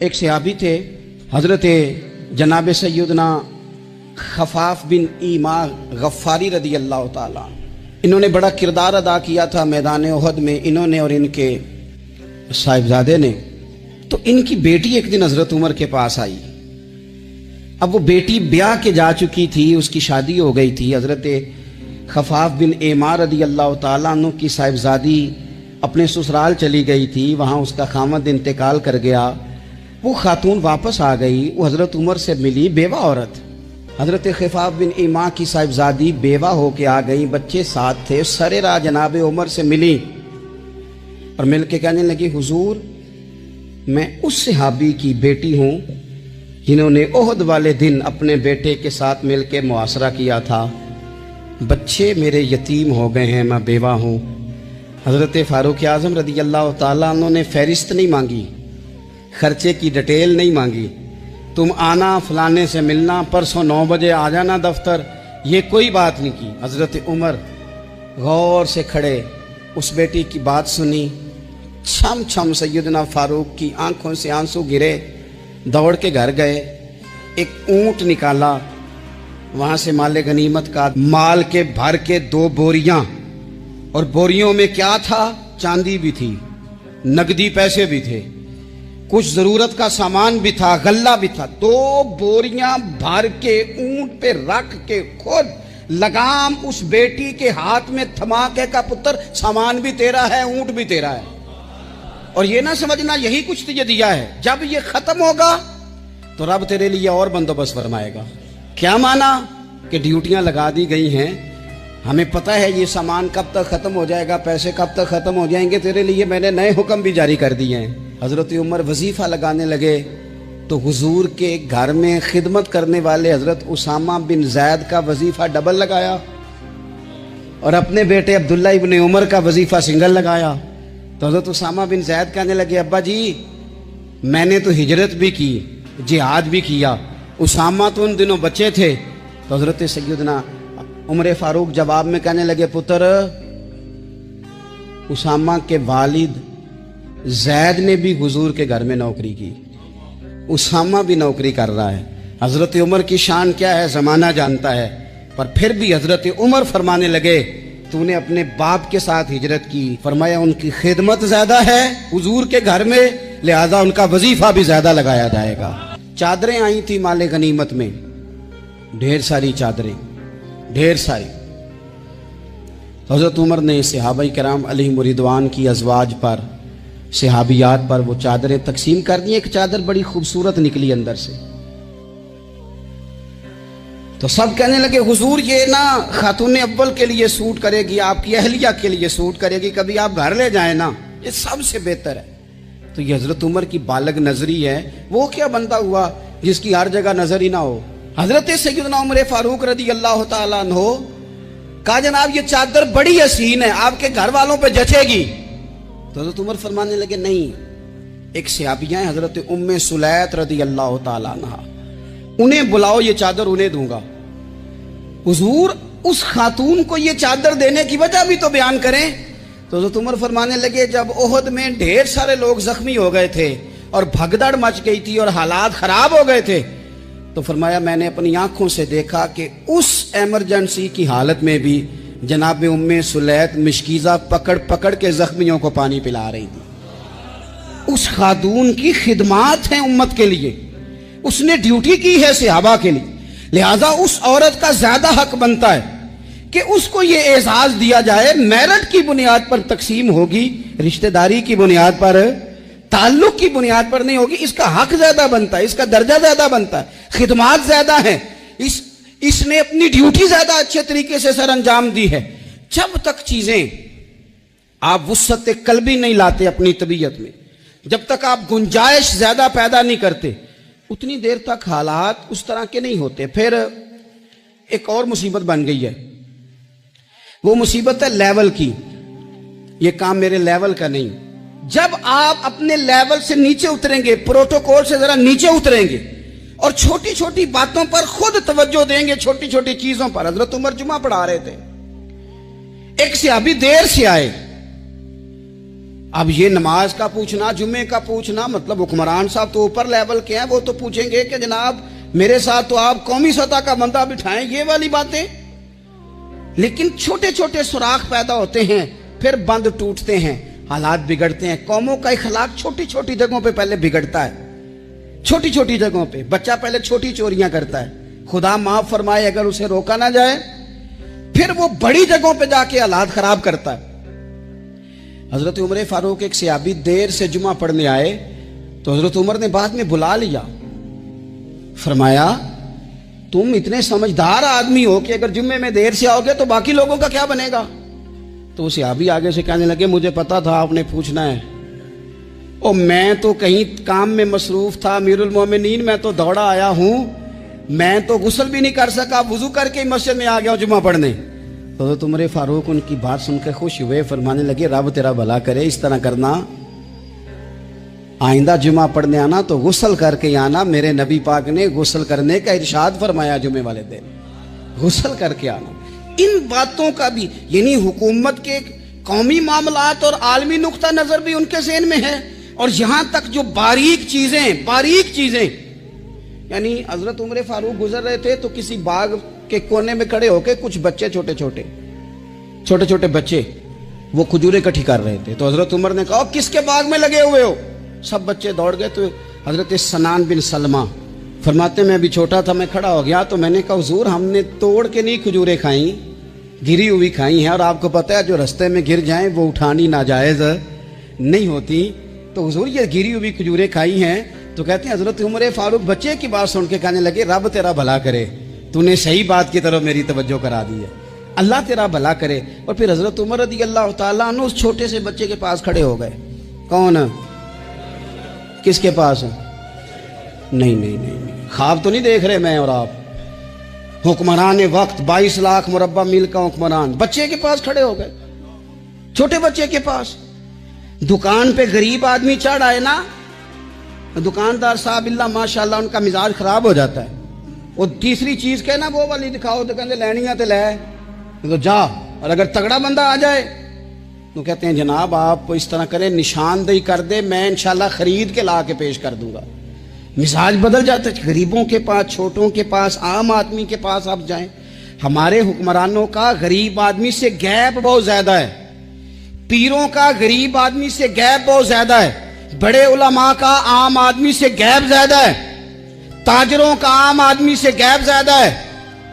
ایک صحابی تھے حضرت جناب سیدنا خفاف بن ایما غفاری رضی اللہ تعالیٰ. انہوں نے بڑا کردار ادا کیا تھا میدان احد میں، انہوں نے اور ان کے صاحبزادے نے. تو ان کی بیٹی ایک دن حضرت عمر کے پاس آئی. اب وہ بیٹی بیاہ کے جا چکی تھی، اس کی شادی ہو گئی تھی. حضرت خفاف بن ایما رضی اللہ تعالیٰ عنہ کی صاحبزادی اپنے سسرال چلی گئی تھی، وہاں اس کا خامد انتقال کر گیا. وہ خاتون واپس آ گئی، وہ حضرت عمر سے ملی، بیوہ عورت. حضرت خفاف بن ایما کی صاحبزادی بیوہ ہو کے آ گئی، بچے ساتھ تھے. سر راہ جناب عمر سے ملی اور مل کے کہنے لگی، حضور میں اس صحابی کی بیٹی ہوں جنہوں نے احد والے دن اپنے بیٹے کے ساتھ مل کے معاشرہ کیا تھا. بچے میرے یتیم ہو گئے ہیں، میں بیوہ ہوں. حضرت فاروق اعظم رضی اللہ تعالیٰ عنہ نے فہرست نہیں مانگی، خرچے کی ڈیٹیل نہیں مانگی. تم آنا، فلانے سے ملنا، پرسوں 9 بجے آ جانا دفتر، یہ کوئی بات نہیں کی. حضرت عمر غور سے کھڑے، اس بیٹی کی بات سنی. چھم چھم سیدنا فاروق کی آنکھوں سے آنسو گرے، دوڑ کے گھر گئے. ایک اونٹ نکالا، وہاں سے مال غنیمت کا مال کے بھر کے 2 بوریاں، اور بوریوں میں کیا تھا؟ چاندی بھی تھی، نقدی پیسے بھی تھے، کچھ ضرورت کا سامان بھی تھا، غلہ بھی تھا. 2 بوریاں بھر کے اونٹ پہ رکھ کے خود لگام اس بیٹی کے ہاتھ میں تھما کے کا پتر سامان بھی تیرا ہے، اونٹ بھی تیرا ہے. اور یہ نہ سمجھنا یہی کچھ تجھے دیا ہے، جب یہ ختم ہوگا تو رب تیرے لیے اور بندوبست فرمائے گا. کیا مانا؟ کہ ڈیوٹیاں لگا دی گئی ہیں، ہمیں پتہ ہے یہ سامان کب تک ختم ہو جائے گا، پیسے کب تک ختم ہو جائیں گے، تیرے لیے میں نے نئے حکم بھی جاری کر دیے ہیں. حضرت عمر وظیفہ لگانے لگے تو حضور کے گھر میں خدمت کرنے والے حضرت اسامہ بن زید کا وظیفہ ڈبل لگایا اور اپنے بیٹے عبداللہ ابن عمر کا وظیفہ سنگل لگایا. تو حضرت اسامہ بن زید کہنے لگے، ابا جی میں نے تو ہجرت بھی کی، جہاد بھی کیا، اسامہ تو ان دنوں بچے تھے. تو حضرت سیدنا عمر فاروق جواب میں کہنے لگے، پتر اسامہ کے والد زید نے بھی حضور کے گھر میں نوکری کی، اسامہ بھی نوکری کر رہا ہے. حضرت عمر کی شان کیا ہے زمانہ جانتا ہے، پر پھر بھی حضرت عمر فرمانے لگے، تو نے اپنے باپ کے ساتھ ہجرت کی، فرمایا ان کی خدمت زیادہ ہے حضور کے گھر میں، لہذا ان کا وظیفہ بھی زیادہ لگایا جائے گا. چادریں آئی تھی مال غنیمت میں، ڈھیر ساری چادریں، ڈھیر ساری. حضرت عمر نے صحابہ کرام علیہم رضوان کی ازواج پر، صحابیات پر وہ چادریں تقسیم کر دی. ایک چادر بڑی خوبصورت نکلی اندر سے، تو سب کہنے لگے، حضور یہ نا خاتون اول کے لیے سوٹ کرے گی، آپ کی اہلیہ کے لیے سوٹ کرے گی، کبھی آپ گھر لے جائیں نا، یہ سب سے بہتر ہے. تو یہ حضرت عمر کی بالغ نظری ہے. وہ کیا بندہ ہوا جس کی ہر جگہ نظر ہی نہ ہو. حضرت سیدنا عمر فاروق رضی اللہ تعالیٰ عنہ کہا، جناب یہ چادر بڑی حسین ہے، آپ کے گھر والوں پہ جچے گی. تو حضرت عمر فرمانے لگے، نہیں، ایک صحابیہ ہیں حضرت ام سلیت رضی اللہ تعالیٰ عنہ، انہیں بلاؤ، یہ چادر انہیں دوں گا. حضور اس خاتون کو یہ چادر دینے کی وجہ بھی تو بیان کریں. تو حضرت عمر فرمانے لگے، جب احد میں ڈھیر سارے لوگ زخمی ہو گئے تھے اور بھگدڑ مچ گئی تھی اور حالات خراب ہو گئے تھے، تو فرمایا میں نے اپنی آنکھوں سے دیکھا کہ اس ایمرجنسی کی حالت میں بھی جناب ام سلیت مشکیزہ پکڑ پکڑ کے زخمیوں کو پانی پلا رہی تھی. اس خاتون کی خدمات ہیں امت کے لیے، اس نے ڈیوٹی کی ہے صحابہ کے لیے، لہذا اس عورت کا زیادہ حق بنتا ہے کہ اس کو یہ اعزاز دیا جائے. میرٹ کی بنیاد پر تقسیم ہوگی، رشتہ داری کی بنیاد پر، تعلق کی بنیاد پر نہیں ہوگی. اس کا حق زیادہ بنتا ہے، اس کا درجہ زیادہ بنتا ہے، خدمات زیادہ ہیں، اس نے اپنی ڈیوٹی زیادہ اچھے طریقے سے سر انجام دی ہے. جب تک چیزیں آپ وسعت قلبی نہیں لاتے اپنی طبیعت میں، جب تک آپ گنجائش زیادہ پیدا نہیں کرتے، اتنی دیر تک حالات اس طرح کے نہیں ہوتے. پھر ایک اور مصیبت بن گئی ہے، وہ مصیبت ہے لیول کی. یہ کام میرے لیول کا نہیں. جب آپ اپنے لیول سے نیچے اتریں گے، پروٹوکول سے ذرا نیچے اتریں گے اور چھوٹی چھوٹی باتوں پر خود توجہ دیں گے، چھوٹی چھوٹی چیزوں پر. حضرت عمر جمعہ پڑھا رہے تھے، ایک صحابی دیر سے آئے، اب یہ نماز کا پوچھنا، جمعے کا پوچھنا، مطلب حکمران صاحب تو اوپر لیول کے ہیں، وہ تو پوچھیں گے کہ جناب میرے ساتھ تو آپ قومی سطح کا بندہ بٹھائیں، یہ والی باتیں۔ لیکن چھوٹے چھوٹے سوراخ پیدا ہوتے ہیں، پھر بند ٹوٹتے ہیں، حالات بگڑتے ہیں۔ قوموں کا اخلاق چھوٹی چھوٹی جگہوں پہ پہلے بگڑتا ہے، چھوٹی چھوٹی جگہوں پہ۔ بچہ پہلے چھوٹی چوریاں کرتا ہے، خدا معاف فرمائے اگر اسے روکا نہ جائے، پھر وہ بڑی جگہوں پہ جا کے حالات خراب کرتا ہے۔ حضرت عمر فاروق ایک صحابی دیر سے جمعہ پڑھنے آئے تو حضرت عمر نے بعد میں بلا لیا، فرمایا تم اتنے سمجھدار آدمی ہو کہ اگر جمعے میں دیر سے آؤ گے تو باقی لوگوں کا کیا بنے گا؟ تو وہ صحابی آگے سے کہنے لگے مجھے پتا تھا آپ نے پوچھنا ہے، اور میں تو کہیں کام میں مصروف تھا امیر المومنین، میں تو دوڑا آیا ہوں، میں تو غسل بھی نہیں کر سکا، وضو کر کے مسجد میں آ گیا ہوں جمعہ پڑھنے۔ تو حضرت عمر فاروق ان کی بات سن کے خوش ہوئے، فرمانے لگے رب تیرا بھلا کرے، اس طرح کرنا، آئندہ جمعہ پڑھنے آنا تو غسل کر کے آنا، میرے نبی پاک نے غسل کرنے کا ارشاد فرمایا جمعے والے دن، غسل کر کے آنا۔ ان باتوں کا بھی یعنی حکومت کے قومی معاملات اور عالمی نقطہ نظر بھی ان کے ذہن میں ہے، اور یہاں تک جو باریک چیزیں یعنی حضرت عمر فاروق گزر رہے تھے تو کسی باغ کے کونے میں کھڑے ہو کے کچھ بچے چھوٹے چھوٹے بچے وہ کھجوریں اکٹھی کر رہے تھے، تو حضرت عمر نے کہا کس کے باغ میں لگے ہوئے ہو؟ سب بچے دوڑ گئے، تو حضرت سنان بن سلمہ فرماتے میں ابھی چھوٹا تھا، میں کھڑا ہو گیا تو میں نے کہا حضور ہم نے توڑ کے نہیں کھجوریں کھائیں، گری ہوئی کھائی ہیں، اور آپ کو پتہ ہے جو رستے میں گر جائیں وہ اٹھانی ناجائز نہیں ہوتی، تو حضور یہ گری ہوئی کھجوریں کھائی ہیں۔ تو کہتے ہیں حضرت عمر فاروق بچے کی بات سن کے کہنے لگے رب تیرا بھلا کرے، تو نے صحیح بات کی طرف میری توجہ کرا دی ہے، اللہ تیرا بھلا کرے۔ اور پھر حضرت عمر رضی اللہ تعالیٰ عنہ اس چھوٹے سے بچے کے پاس کھڑے ہو گئے۔ کون؟ کس کے پاس؟ نہیں، خواب تو نہیں دیکھ رہے میں اور آپ، حکمران وقت 22 لاکھ مربع میل کا حکمران بچے کے پاس کھڑے ہو گئے، چھوٹے بچے کے پاس۔ دکان پہ غریب آدمی چڑھ آئے نا، دکاندار صاحب اللہ ماشاءاللہ ان کا مزاج خراب ہو جاتا ہے، وہ تیسری چیز کہنا وہ والی دکھاؤ تو کہتے لینی ہے تو لے، تو جا، اور اگر تگڑا بندہ آ جائے تو کہتے ہیں جناب آپ اس طرح کریں نشاندہی کر دے، میں انشاءاللہ خرید کے لا کے پیش کر دوں گا۔ مزاج بدل جاتا ہے، غریبوں کے پاس، چھوٹوں کے پاس، عام آدمی کے پاس آپ جائیں۔ ہمارے حکمرانوں کا غریب آدمی سے گیپ بہت زیادہ ہے، پیروں کا غریب آدمی سے گیپ بہت زیادہ ہے، بڑے علماء کا عام آدمی سے گیپ زیادہ ہے، تاجروں کا عام آدمی سے گیپ زیادہ ہے،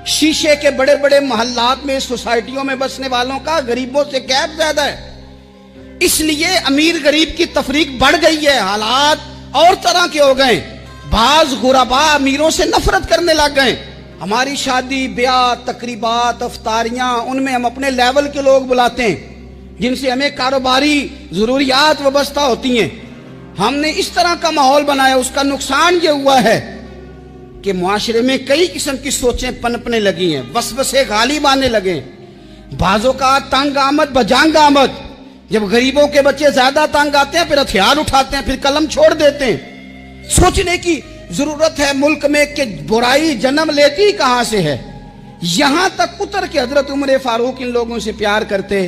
شیشے کے بڑے بڑے محلات میں سوسائٹیوں میں بسنے والوں کا غریبوں سے گیپ زیادہ ہے۔ اس لیے امیر غریب کی تفریق بڑھ گئی ہے، حالات اور طرح کے ہو گئے، بعض غربا امیروں سے نفرت کرنے لگ گئے۔ ہماری شادی بیاہ تقریبات افطاریاں ان میں ہم اپنے لیول کے لوگ بلاتے ہیں جن سے ہمیں کاروباری ضروریات وابستہ ہوتی ہیں، ہم نے اس طرح کا ماحول بنایا۔ اس کا نقصان یہ ہوا ہے کہ معاشرے میں کئی قسم کی سوچیں پنپنے لگی ہیں، وسوسے غالب آنے لگے، بعضوں کا تنگ آمد بجنگ آمد، جب غریبوں کے بچے زیادہ تنگ آتے ہیں پھر ہتھیار اٹھاتے ہیں، پھر قلم چھوڑ دیتے ہیں۔ سوچنے کی ضرورت ہے ملک میں کہ برائی جنم لیتی کہاں سے ہے۔ یہاں تک اتر کے حضرت عمر فاروق ان لوگوں سے پیار کرتے۔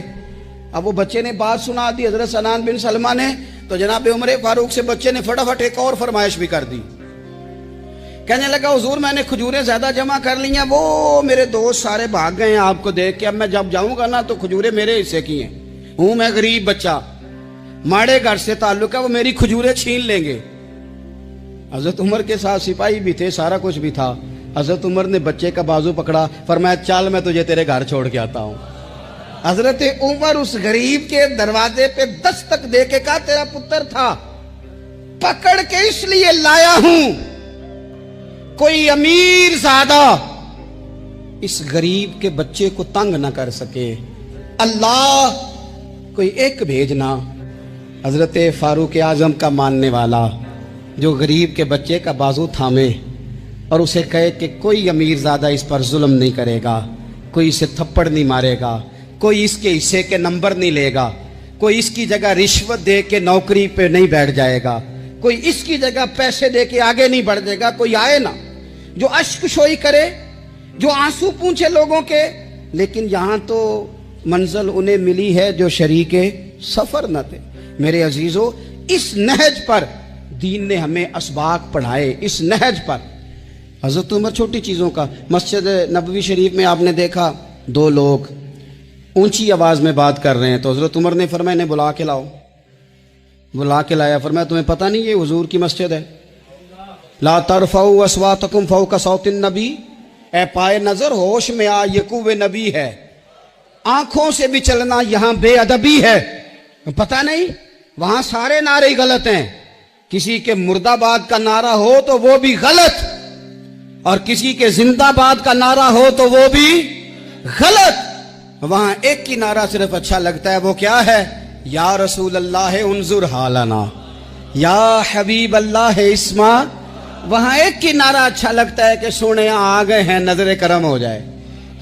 اب وہ بچے نے بات سنا دی حضرت سنان بن سلمہ نے، تو جناب عمر فاروق سے بچے نے فٹافٹ ایک اور فرمائش بھی کر دی، کہنے لگا حضور میں نے کھجوریں زیادہ جمع کر لی ہیں، وہ میرے دوست سارے بھاگ گئے ہیں آپ کو دیکھ کے، اب میں جب جاؤں گا نا تو کھجوریں میرے حصے کی ہیں، ہوں میں غریب بچہ، ماڑے گھر سے تعلق ہے، وہ میری کھجوریں چھین لیں گے۔ حضرت عمر کے ساتھ سپاہی بھی تھے، سارا کچھ بھی تھا۔ حضرت عمر نے بچے کا بازو پکڑا، فرمایا چل میں تجھے تیرے گھر چھوڑ کے آتا ہوں۔ حضرت عمر اس غریب کے دروازے پہ دستک دے کے کہا تیرا پتر تھا، پکڑ کے اس لیے لایا ہوں کوئی امیر زادہ اس غریب کے بچے کو تنگ نہ کر سکے، اللہ کوئی ایک بھیجنا حضرت فاروق اعظم کا ماننے والا جو غریب کے بچے کا بازو تھامے اور اسے کہے کہ کوئی امیر زادہ اس پر ظلم نہیں کرے گا، کوئی اسے تھپڑ نہیں مارے گا، کوئی اس کے حصے کے نمبر نہیں لے گا، کوئی اس کی جگہ رشوت دے کے نوکری پہ نہیں بیٹھ جائے گا، کوئی اس کی جگہ پیسے دے کے آگے نہیں بڑھ جائے گا، کوئی آئے نا جو اشک شوئی کرے، جو آنسو پونچھے لوگوں کے۔ لیکن یہاں تو منزل انہیں ملی ہے جو شریک سفر نہ تھے، میرے عزیزو اس نہج پر دین نے ہمیں اسباق پڑھائے، اس نہج پر۔ حضرت عمر چھوٹی چیزوں کا، مسجد نبوی شریف میں آپ نے دیکھا دو لوگ اونچی آواز میں بات کر رہے ہیں، تو حضرت عمر نے فرمایا انہیں بلا کے لاؤ، بلا کے لایا، فرمایا تمہیں پتہ نہیں یہ حضور کی مسجد ہے؟ لا ترفعوا اصواتکم فوق صوت النبی، اے پائے نظر ہوش میں آ، یہ کوہ نبی ہے، آنکھوں سے بھی چلنا یہاں بے ادبی ہے۔ پتہ نہیں وہاں سارے نعرے غلط ہیں، کسی کے مرد آباد کا نعرہ ہو تو وہ بھی غلط، اور کسی کے زندہ باد کا نعرہ ہو تو وہ بھی غلط۔ وہاں ایک ہی نعرہ صرف اچھا لگتا ہے، وہ کیا ہے؟ یا رسول اللہ انظر حالنا، یا حبیب اللہ اسما۔ وہاں ایک ہی نعرہ اچھا لگتا ہے کہ سونے آ گئے ہیں، نظر کرم ہو جائے،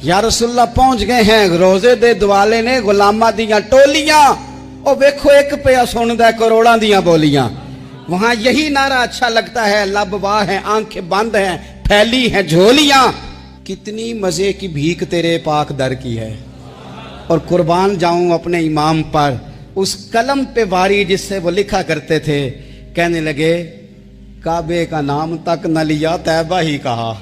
یا رسول اللہ پہنچ گئے ہیں، روزے دے دوالے نے غلامہ دیاں ٹولیاں، او ویکھو ایک پیا سندا کروڑاں دیاں بولیاں۔ وہاں یہی نعرہ اچھا لگتا ہے، لب واہ ہیں، آنکھیں بند ہیں، پھیلی ہیں جھولیاں، کتنی مزے کی بھیک تیرے پاک در کی ہے۔ اور قربان جاؤں اپنے امام پر، اس قلم پہ واری جس سے وہ لکھا کرتے تھے، کہنے لگے کعبے کا نام تک نہ لیا، طیبہ ہی کہا۔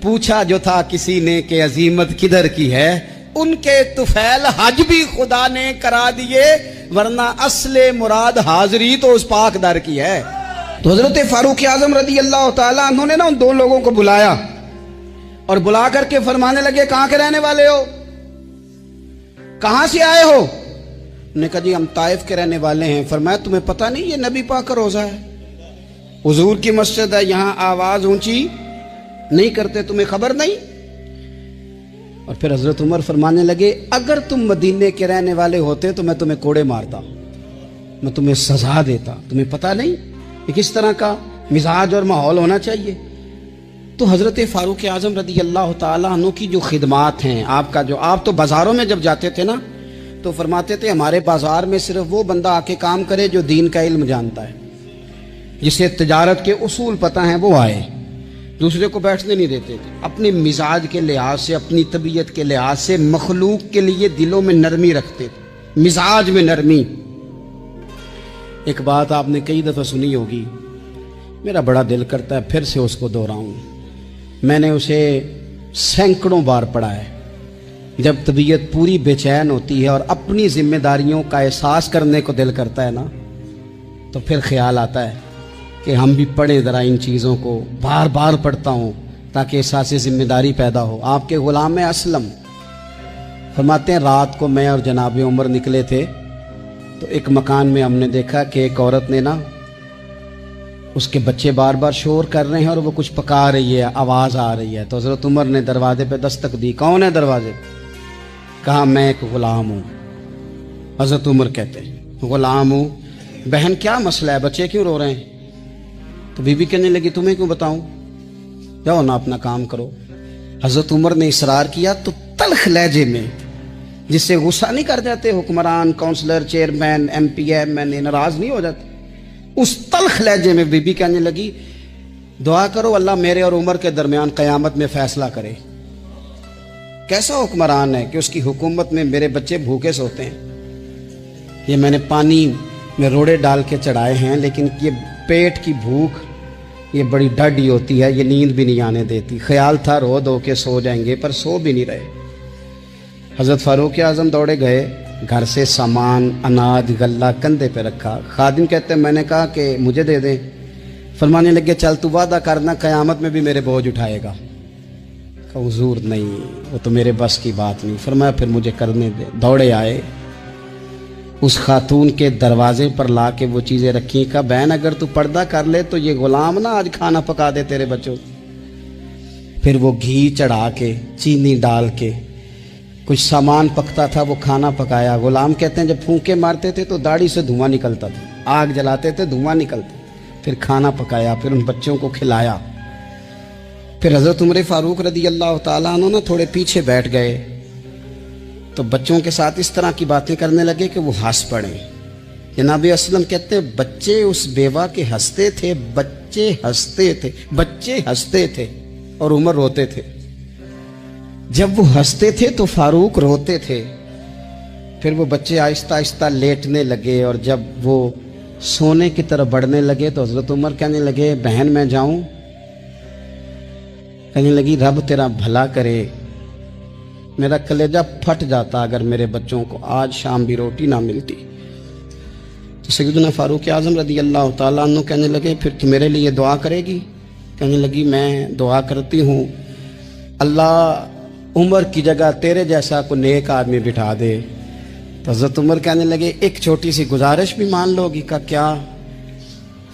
پوچھا جو تھا کسی نے کہ عظیمت کدھر کی ہے، ان کے طفیل حج بھی خدا نے کرا دیے، ورنہ اصل مراد حاضری تو اس پاک در کی ہے۔ تو حضرت فاروق اعظم رضی اللہ تعالیٰ عنہ نے نا ان دو لوگوں کو بلایا اور بلا کر کے فرمانے لگے کہاں کے رہنے والے ہو، کہاں سے آئے ہو؟ انہوں نے کہا جی ہم طائف کے رہنے والے ہیں۔ فرمایا تمہیں پتہ نہیں یہ نبی پاک کا روزہ ہے، حضور کی مسجد ہے، یہاں آواز اونچی نہیں کرتے، تمہیں خبر نہیں؟ اور پھر حضرت عمر فرمانے لگے اگر تم مدینے کے رہنے والے ہوتے تو میں تمہیں کوڑے مارتا، میں تمہیں سزا دیتا، تمہیں پتہ نہیں کہ کس طرح کا مزاج اور ماحول ہونا چاہیے۔ تو حضرت فاروق اعظم رضی اللہ تعالیٰ عنہ کی جو خدمات ہیں، آپ تو بازاروں میں جب جاتے تھے نا تو فرماتے تھے ہمارے بازار میں صرف وہ بندہ آ کے کام کرے جو دین کا علم جانتا ہے، جسے تجارت کے اصول پتہ ہیں وہ آئے، دوسرے کو بیٹھنے نہیں دیتے تھے۔ اپنے مزاج کے لحاظ سے، اپنی طبیعت کے لحاظ سے مخلوق کے لیے دلوں میں نرمی رکھتے تھے، مزاج میں نرمی۔ ایک بات آپ نے کئی دفعہ سنی ہوگی، میرا بڑا دل کرتا ہے پھر سے اس کو دہراؤں، میں نے اسے سینکڑوں بار پڑھا ہے۔ جب طبیعت پوری بے چین ہوتی ہے اور اپنی ذمہ داریوں کا احساس کرنے کو دل کرتا ہے نا، تو پھر خیال آتا ہے کہ ہم بھی پڑھیں ذرا ان چیزوں کو، بار بار پڑھتا ہوں تاکہ احساس ذمہ داری پیدا ہو۔ آپ کے غلام اسلم فرماتے ہیں رات کو میں اور جناب عمر نکلے تھے تو ایک مکان میں ہم نے دیکھا کہ ایک عورت نے نا، اس کے بچے بار بار شور کر رہے ہیں اور وہ کچھ پکا رہی ہے، آواز آ رہی ہے۔ تو حضرت عمر نے دروازے پہ دستک دی، کون ہے دروازے؟ کہا میں ایک غلام ہوں۔ حضرت عمر کہتے ہیں غلام ہوں، بہن کیا مسئلہ ہے، بچے کیوں رو رہے ہیں؟ تو بی بی کہنے لگی تمہیں کیوں بتاؤں، جاؤ نا اپنا کام کرو۔ حضرت عمر نے اصرار کیا تو تلخ لہجے میں، جس سے غصہ نہیں کر جاتے حکمران، councillor, chairman, M P M N A ناراض نہیں ہو جاتے، اس تلخ لہجے میں بی بی کہنے لگی دعا کرو اللہ میرے اور عمر کے درمیان قیامت میں فیصلہ کرے۔ کیسا حکمران ہے کہ اس کی حکومت میں میرے بچے بھوکے سوتے ہیں، یہ میں نے پانی میں روڑے ڈال کے چڑھائے ہیں، لیکن یہ پیٹ کی بھوک یہ بڑی ڈاڈی ہوتی ہے، یہ نیند بھی نہیں آنے دیتی۔ خیال تھا رو دو کے سو جائیں گے، پر سو بھی نہیں رہے۔ حضرت فاروق اعظم دوڑے گئے، گھر سے سامان، اناج، غلہ کندھے پہ رکھا۔ خادم کہتے ہیں میں نے کہا کہ مجھے دے دیں، فرمانے لگے چل تو وعدہ کرنا قیامت میں بھی میرے بوجھ اٹھائے گا۔ کہا حضور نہیں، وہ تو میرے بس کی بات نہیں۔ فرمایا پھر مجھے کرنے دے۔ دوڑے آئے، اس خاتون کے دروازے پر لا کے وہ چیزیں رکھی، کہا بہن اگر تو پردہ کر لے تو یہ غلام نا آج کھانا پکا دے تیرے بچوں۔ پھر وہ گھی چڑھا کے، چینی ڈال کے، کچھ سامان پکتا تھا وہ کھانا پکایا۔ غلام کہتے ہیں جب پھونکے مارتے تھے تو داڑھی سے دھواں نکلتا تھا، آگ جلاتے تھے دھواں نکلتا، پھر کھانا پکایا، پھر ان بچوں کو کھلایا۔ پھر حضرت عمر فاروق رضی اللہ تعالیٰ عنہ تھوڑے پیچھے بیٹھ گئے تو بچوں کے ساتھ اس طرح کی باتیں کرنے لگے کہ وہ ہنس پڑے۔ جناب اسلم کہتے ہیں بچے اس بیوہ کے ہنستے تھے، بچے ہنستے تھے اور عمر روتے تھے۔ جب وہ ہنستے تھے تو فاروق روتے تھے۔ پھر وہ بچے آہستہ آہستہ لیٹنے لگے، اور جب وہ سونے کی طرف بڑھنے لگے تو حضرت عمر کہنے لگے بہن میں جاؤں؟ کہنے لگی رب تیرا بھلا کرے، میرا کلیجہ پھٹ جاتا اگر میرے بچوں کو آج شام بھی روٹی نہ ملتی۔ تو سیدنا فاروق اعظم رضی اللہ تعالیٰ عنہ کہنے لگے پھر تو میرے لیے دعا کرے گی؟ کہنے لگی میں دعا کرتی ہوں اللہ عمر کی جگہ تیرے جیسا کوئی نیک آدمی بٹھا دے۔ تو حضرت عمر کہنے لگے ایک چھوٹی سی گزارش بھی مان لو گی؟ کا کیا؟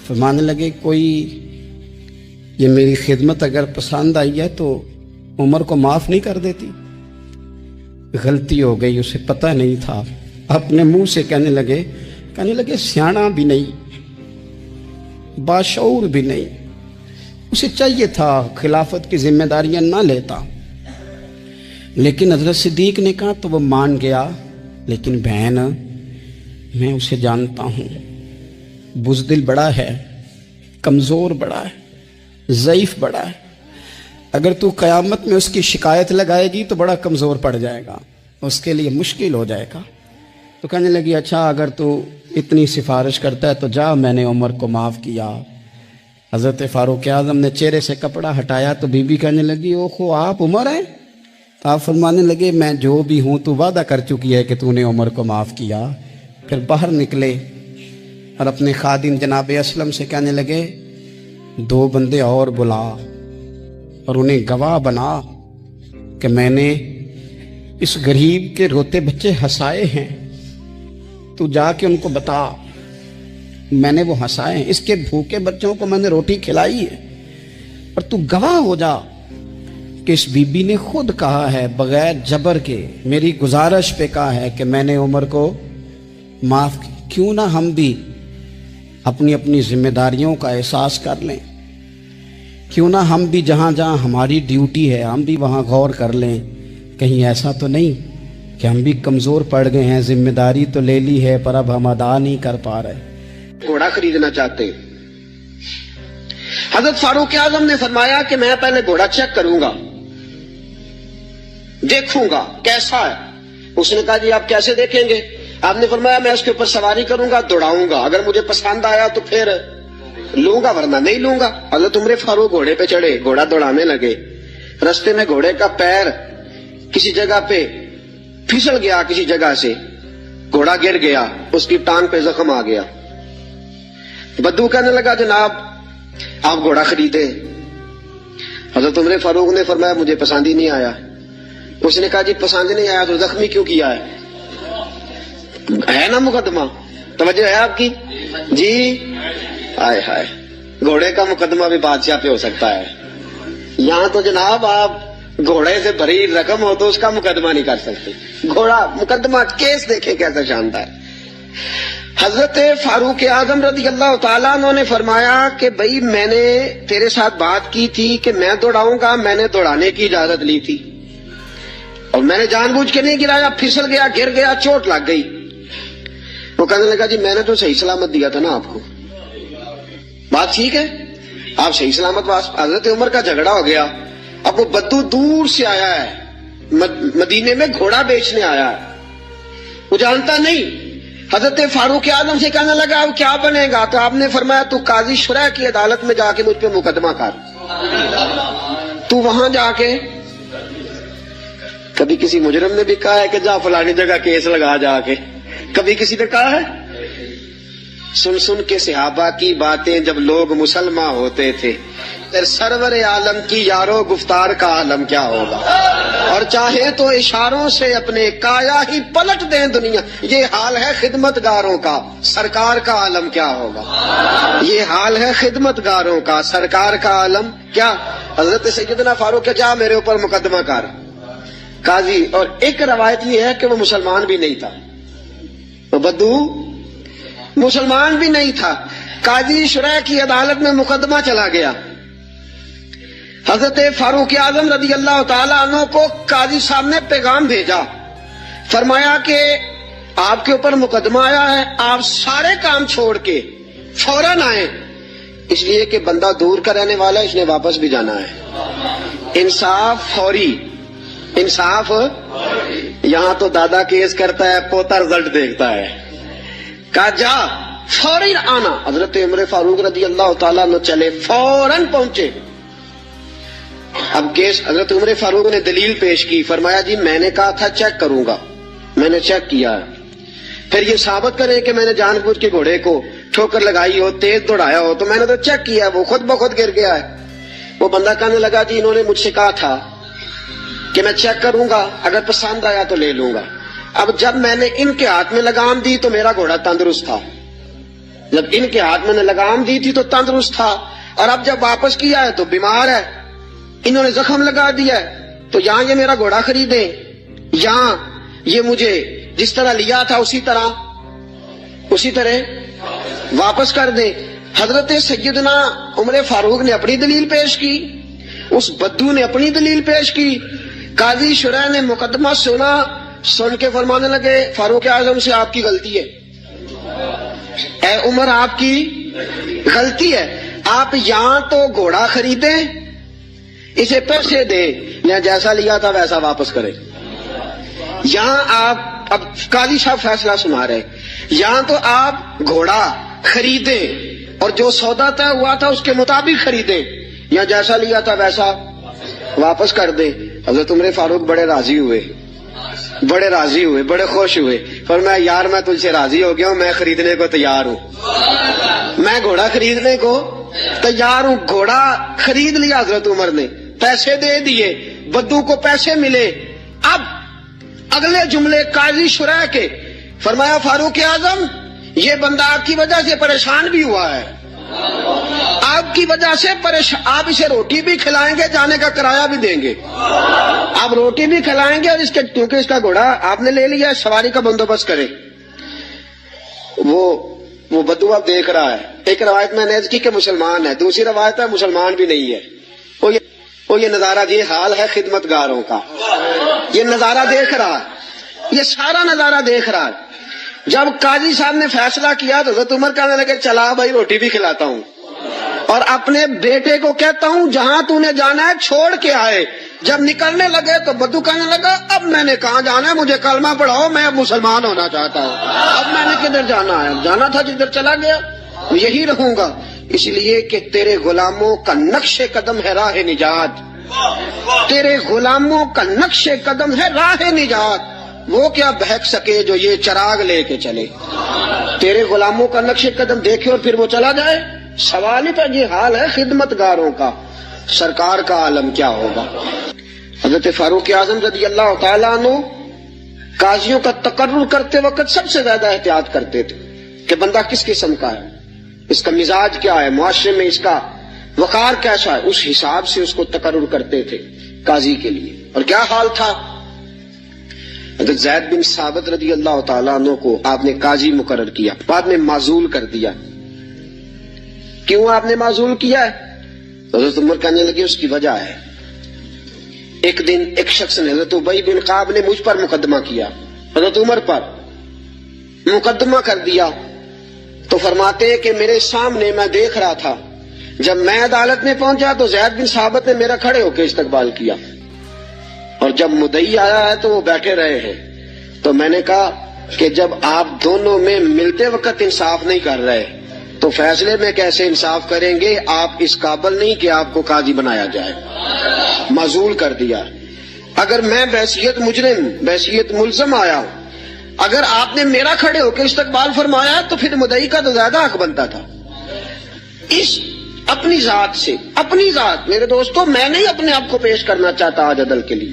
فرمانے لگے کوئی یہ میری خدمت اگر پسند آئی ہے تو عمر کو معاف نہیں کر دیتی؟ غلطی ہو گئی، اسے پتہ نہیں تھا، اپنے منہ سے کہنے لگے سیاںا بھی نہیں، باشعور بھی نہیں، اسے چاہیے تھا خلافت کی ذمہ داریاں نہ لیتا۔ لیکن حضرت صدیق نے کہا تو وہ مان گیا، لیکن بہن میں اسے جانتا ہوں، بزدل بڑا ہے، کمزور بڑا ہے، ضعیف بڑا ہے، اگر تو قیامت میں اس کی شکایت لگائے گی تو بڑا کمزور پڑ جائے گا، اس کے لیے مشکل ہو جائے گا۔ تو کہنے لگی اچھا اگر تو اتنی سفارش کرتا ہے تو جا، میں نے عمر کو معاف کیا۔ حضرت فاروق اعظم نے چہرے سے کپڑا ہٹایا تو بی بی کہنے لگی اوہو آپ عمر ہیں؟ تو آپ فرمانے لگے میں جو بھی ہوں تو وعدہ کر چکی ہے کہ تو نے عمر کو معاف کیا۔ پھر باہر نکلے اور اپنے خادم جناب اسلم سے کہنے لگے 2 بندے اور بلا اور انہیں گواہ بنا کہ میں نے اس غریب کے روتے بچے ہنسائے ہیں، تو جا کے ان کو بتا میں نے وہ ہنسائے ہیں، اس کے بھوکے بچوں کو میں نے روٹی کھلائی ہے، اور تو گواہ ہو جا کہ اس بی بی نے خود کہا ہے بغیر جبر کے، میری گزارش پہ کہا ہے کہ میں نے عمر کو معاف کی۔ کیوں نہ ہم بھی اپنی اپنی ذمہ داریوں کا احساس کر لیں، کیوں نہ ہم بھی جہاں جہاں ہماری ڈیوٹی ہے ہم بھی وہاں غور کر لیں، کہیں ایسا تو نہیں کہ ہم بھی کمزور پڑ گئے ہیں، ذمہ داری تو لے لی ہے پر اب ہم ادا نہیں کر پا رہے۔ گھوڑا خریدنا چاہتے ہیں، حضرت فاروق اعظم نے فرمایا کہ میں پہلے گھوڑا چیک کروں گا، دیکھوں گا کیسا ہے۔ اس نے کہا جی آپ کیسے دیکھیں گے؟ آپ نے فرمایا میں اس کے اوپر سواری کروں گا، دوڑاؤں گا، اگر مجھے پسند آیا تو پھر لوں گا ورنہ نہیں لوں گا۔ حضرت عمر فاروق گھوڑے پہ چڑھے، گھوڑا دوڑانے لگے، رستے میں گھوڑے کا پیر کسی جگہ پہ پھسل گیا، کسی جگہ سے گھوڑا گر گیا، اس کی ٹانگ پہ زخم آ گیا۔ بدو کہنے لگا جناب آپ گھوڑا خریدے؟ حضرت عمر فاروق نے فرمایا مجھے پسند ہی نہیں آیا۔ اس نے کہا جی پسند نہیں آیا تو زخمی کیوں کیا ہے نا مقدمہ؟ توجہ ہے آپ کی؟ جی ہائے ہائے، گھوڑے کا مقدمہ بھی بادشاہ پہ ہو سکتا ہے، یہاں تو جناب آپ گھوڑے سے بھری رقم ہو تو اس کا مقدمہ نہیں کر سکتے، گھوڑا مقدمہ کیس دیکھیں کیسا شاندار۔ حضرت فاروق اعظم رضی اللہ تعالیٰ عنہ نے فرمایا کہ بھائی میں نے تیرے ساتھ بات کی تھی کہ میں دوڑاؤں گا، میں نے دوڑانے کی اجازت لی تھی اور میں نے جان بوجھ کے نہیں گرایا، پھسل گیا، گر گیا، چوٹ لگ گئی۔ وہ کہنے لگا جی میں نے تو صحیح سلامت دیا تھا نا آپ کو، بات ٹھیک ہے، آپ صحیح سلامت۔ حضرت عمر کا جھگڑا ہو گیا، اب وہ بدو دور سے آیا ہے، مدینے میں گھوڑا بیچنے آیا ہے، وہ جانتا نہیں۔ حضرت فاروق اعظم سے کہنے لگا اب کیا بنے گا؟ تو آپ نے فرمایا تو قاضی شرح کی عدالت میں جا کے مجھ پہ مقدمہ کر، تو وہاں جا کے، کبھی کسی مجرم نے بھی کہا ہے کہ جا فلانی جگہ کیس لگا جا کے، کبھی کسی نے کہا ہے؟ سن سن کے صحابہ کی باتیں جب لوگ مسلمان ہوتے تھے، پھر سرور عالم کی یارو گفتار کا عالم کیا ہوگا، اور چاہے تو اشاروں سے اپنے کایا ہی پلٹ دیں دنیا، یہ حال ہے خدمت گاروں کا، سرکار کا عالم کیا ہوگا، یہ حال ہے خدمت گاروں کا، سرکار کا عالم کیا۔ حضرت سیدنا فاروق کے جا میرے اوپر مقدمہ کر قاضی، اور ایک روایت یہ ہے کہ وہ مسلمان بھی نہیں تھا، وہ بدو مسلمان بھی نہیں تھا، قاضی شرح کی عدالت میں مقدمہ چلا گیا۔ حضرت فاروق اعظم رضی اللہ تعالیٰ عنہ کو قاضی صاحب نے پیغام بھیجا، فرمایا کہ آپ کے اوپر مقدمہ آیا ہے، آپ سارے کام چھوڑ کے فوراً آئیں، اس لیے کہ بندہ دور کا رہنے والا ہے، اس نے واپس بھی جانا ہے۔ انصاف فوری، انصاف یہاں تو دادا کیس کرتا ہے، پوتا رزلٹ دیکھتا ہے. کہا جا فوراً آنا. حضرت عمر فاروق رضی اللہ تعالیٰ عنہ چلے، فوراً پہنچے. اب کیس حضرت عمر فاروق نے دلیل پیش کی، فرمایا جی میں نے کہا تھا چیک کروں گا، میں نے چیک کیا ہے. پھر یہ ثابت کریں کہ میں نے جان بوجھ کے گھوڑے کو ٹھوکر لگائی ہو، تیز دوڑایا ہو، تو میں نے تو چیک کیا ہے، وہ خود بخود گر گیا ہے. وہ بندہ کہنے لگا جی انہوں نے مجھ سے کہا تھا کہ میں چیک کروں گا، اگر پسند آیا تو لے لوں گا. اب جب میں نے ان کے ہاتھ میں لگام دی تو میرا گھوڑا تندرست تھا، جب ان کے ہاتھ میں نے لگام دی تھی تو تندرست تھا، اور اب جب واپس کیا ہے تو بیمار ہے، انہوں نے زخم لگا دیا ہے. تو یہاں یہ میرا گھوڑا خریدیں، یہاں یہ مجھے جس طرح لیا تھا اسی طرح واپس کر دیں. حضرت سیدنا عمر فاروق نے اپنی دلیل پیش کی، اس بدو نے اپنی دلیل پیش کی. قاضی شرح نے مقدمہ سن کے فرمانے لگے فاروق اعظم سے آپ کی غلطی ہے، اے عمر آپ کی غلطی ہے. آپ یہاں تو گھوڑا خریدیں، اسے پیسے دیں، یا جیسا لیا تھا ویسا واپس کریں. یہاں آپ اب قاضی صاحب فیصلہ سنا رہے، یہاں تو آپ گھوڑا خریدیں اور جو سودا طے ہوا تھا اس کے مطابق خریدیں، یا جیسا لیا تھا ویسا واپس کر دیں. حضرت عمر فاروق بڑے راضی ہوئے، بڑے خوش ہوئے. فرمایا یار میں تجھ سے راضی ہو گیا ہوں، میں خریدنے کو تیار ہوں، میں گھوڑا خریدنے کو تیار ہوں. گھوڑا خرید لیا حضرت عمر نے، پیسے دے دیے، بدو کو پیسے ملے. اب اگلے جملے قاضی شرح کے، فرمایا فاروق اعظم یہ بندہ آپ کی وجہ سے پریشان بھی ہوا ہے، آپ کی وجہ سے آپ اسے روٹی بھی کھلائیں گے، جانے کا کرایہ بھی دیں گے. آپ روٹی بھی کھلائیں گے، اور کیونکہ اس کا گھوڑا آپ نے لے لیا، سواری کا بندوبست کرے. وہ بدو اب دیکھ رہا ہے. ایک روایت میں نے کی کہ مسلمان ہے، دوسری روایت ہے مسلمان بھی نہیں ہے. وہ یہ نظارہ، یہ حال ہے خدمت گاروں کا. یہ نظارہ دیکھ رہا ہے، یہ سارا نظارہ دیکھ رہا ہے. جب قاضی صاحب نے فیصلہ کیا تو حضرت عمر کہنے لگے چلا بھائی روٹی بھی کھلاتا ہوں، اور اپنے بیٹے کو کہتا ہوں جہاں تو نے جانا ہے چھوڑ کے آئے. جب نکلنے لگے تو بدو کہنے لگا اب میں نے کہاں جانا ہے، مجھے کلمہ پڑھاؤ، میں اب مسلمان ہونا چاہتا ہوں، اب میں نے کدھر جانا ہے، جانا تھا جدھر چلا گیا یہی رہوں گا. اس لیے کہ تیرے غلاموں کا نقش قدم ہے راہ نجات، تیرے غلاموں کا نقش قدم ہے راہ نجات. وہ کیا بہک سکے جو یہ چراغ لے کے چلے، تیرے غلاموں کا نقش قدم دیکھے اور پھر وہ چلا جائے. سوال ہی تو یہ حال ہے خدمت گاروں کا، سرکار کا عالم کیا ہوگا. حضرت فاروق اعظم رضی اللہ تعالیٰ عنہ قاضیوں کا تقرر کرتے وقت سب سے زیادہ احتیاط کرتے تھے کہ بندہ کس قسم کا ہے، اس کا مزاج کیا ہے، معاشرے میں اس کا وقار کیسا ہے، اس حساب سے اس کو تقرر کرتے تھے قاضی کے لیے. اور کیا حال تھا، حضرت زید بن ثابت رضی اللہ تعالیٰ عنہ کو آپ نے قاضی مقرر کیا، بعد میں معزول کر دیا. کیوں آپ نے معزول کیا ہے؟ حضرت عمر کہنے لگے اس کی وجہ ہے، ایک دن ایک شخص نے، حضرت ابی بن کعب نے مجھ پر مقدمہ کیا، حضرت عمر پر مقدمہ کر دیا. تو فرماتے کہ میرے سامنے میں دیکھ رہا تھا، جب میں عدالت میں پہنچا تو زید بن ثابت نے میرا کھڑے ہو کے استقبال کیا، اور جب مدعی آیا ہے تو وہ بیٹھے رہے ہیں. تو میں نے کہا کہ جب آپ دونوں میں ملتے وقت انصاف نہیں کر رہے تو فیصلے میں کیسے انصاف کریں گے، آپ اس قابل نہیں کہ آپ کو قاضی بنایا جائے. معزول کر دیا. اگر میں بحیثیت مجرم، بحیثیت ملزم آیا ہوں، اگر آپ نے میرا کھڑے ہو کے استقبال فرمایا تو پھر مدعی کا تو زیادہ حق بنتا تھا. اس اپنی ذات سے، اپنی ذات، میرے دوستو میں نہیں اپنے آپ کو پیش کرنا چاہتا آج عدل کے لیے،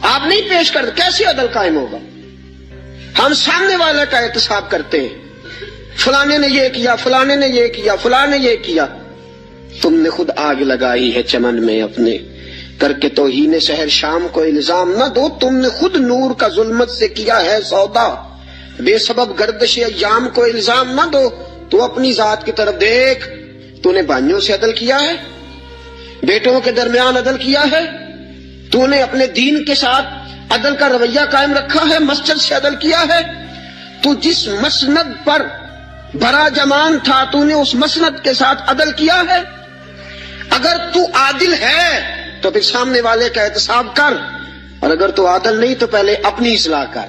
آپ نہیں پیش کرتے، کیسے عدل قائم ہوگا؟ ہم سامنے والے کا احتساب کرتے ہیں، فلانے نے یہ کیا، فلانے نے یہ کیا، فلانے نے یہ کیا. تم نے خود آگ لگائی ہے چمن میں اپنے، کر کے توہین سحر شام کو الزام نہ دو، تم نے خود نور کا ظلمت سے کیا ہے سودا، بے سبب گردش ایام کو الزام نہ دو. تو اپنی ذات کی طرف دیکھ، تو نے بھائیوں سے عدل کیا ہے، بیٹوں کے درمیان عدل کیا ہے، تو نے اپنے دین کے ساتھ عدل کا رویہ قائم رکھا ہے، مسجد سے عدل کیا ہے. تو جس مسند پر بڑا جمان تھا تو نے اس مسند کے ساتھ عدل کیا ہے. اگر تو عادل ہے تو پھر سامنے والے کا احتساب کر، اور اگر تو عادل نہیں تو پہلے اپنی اصلاح کر،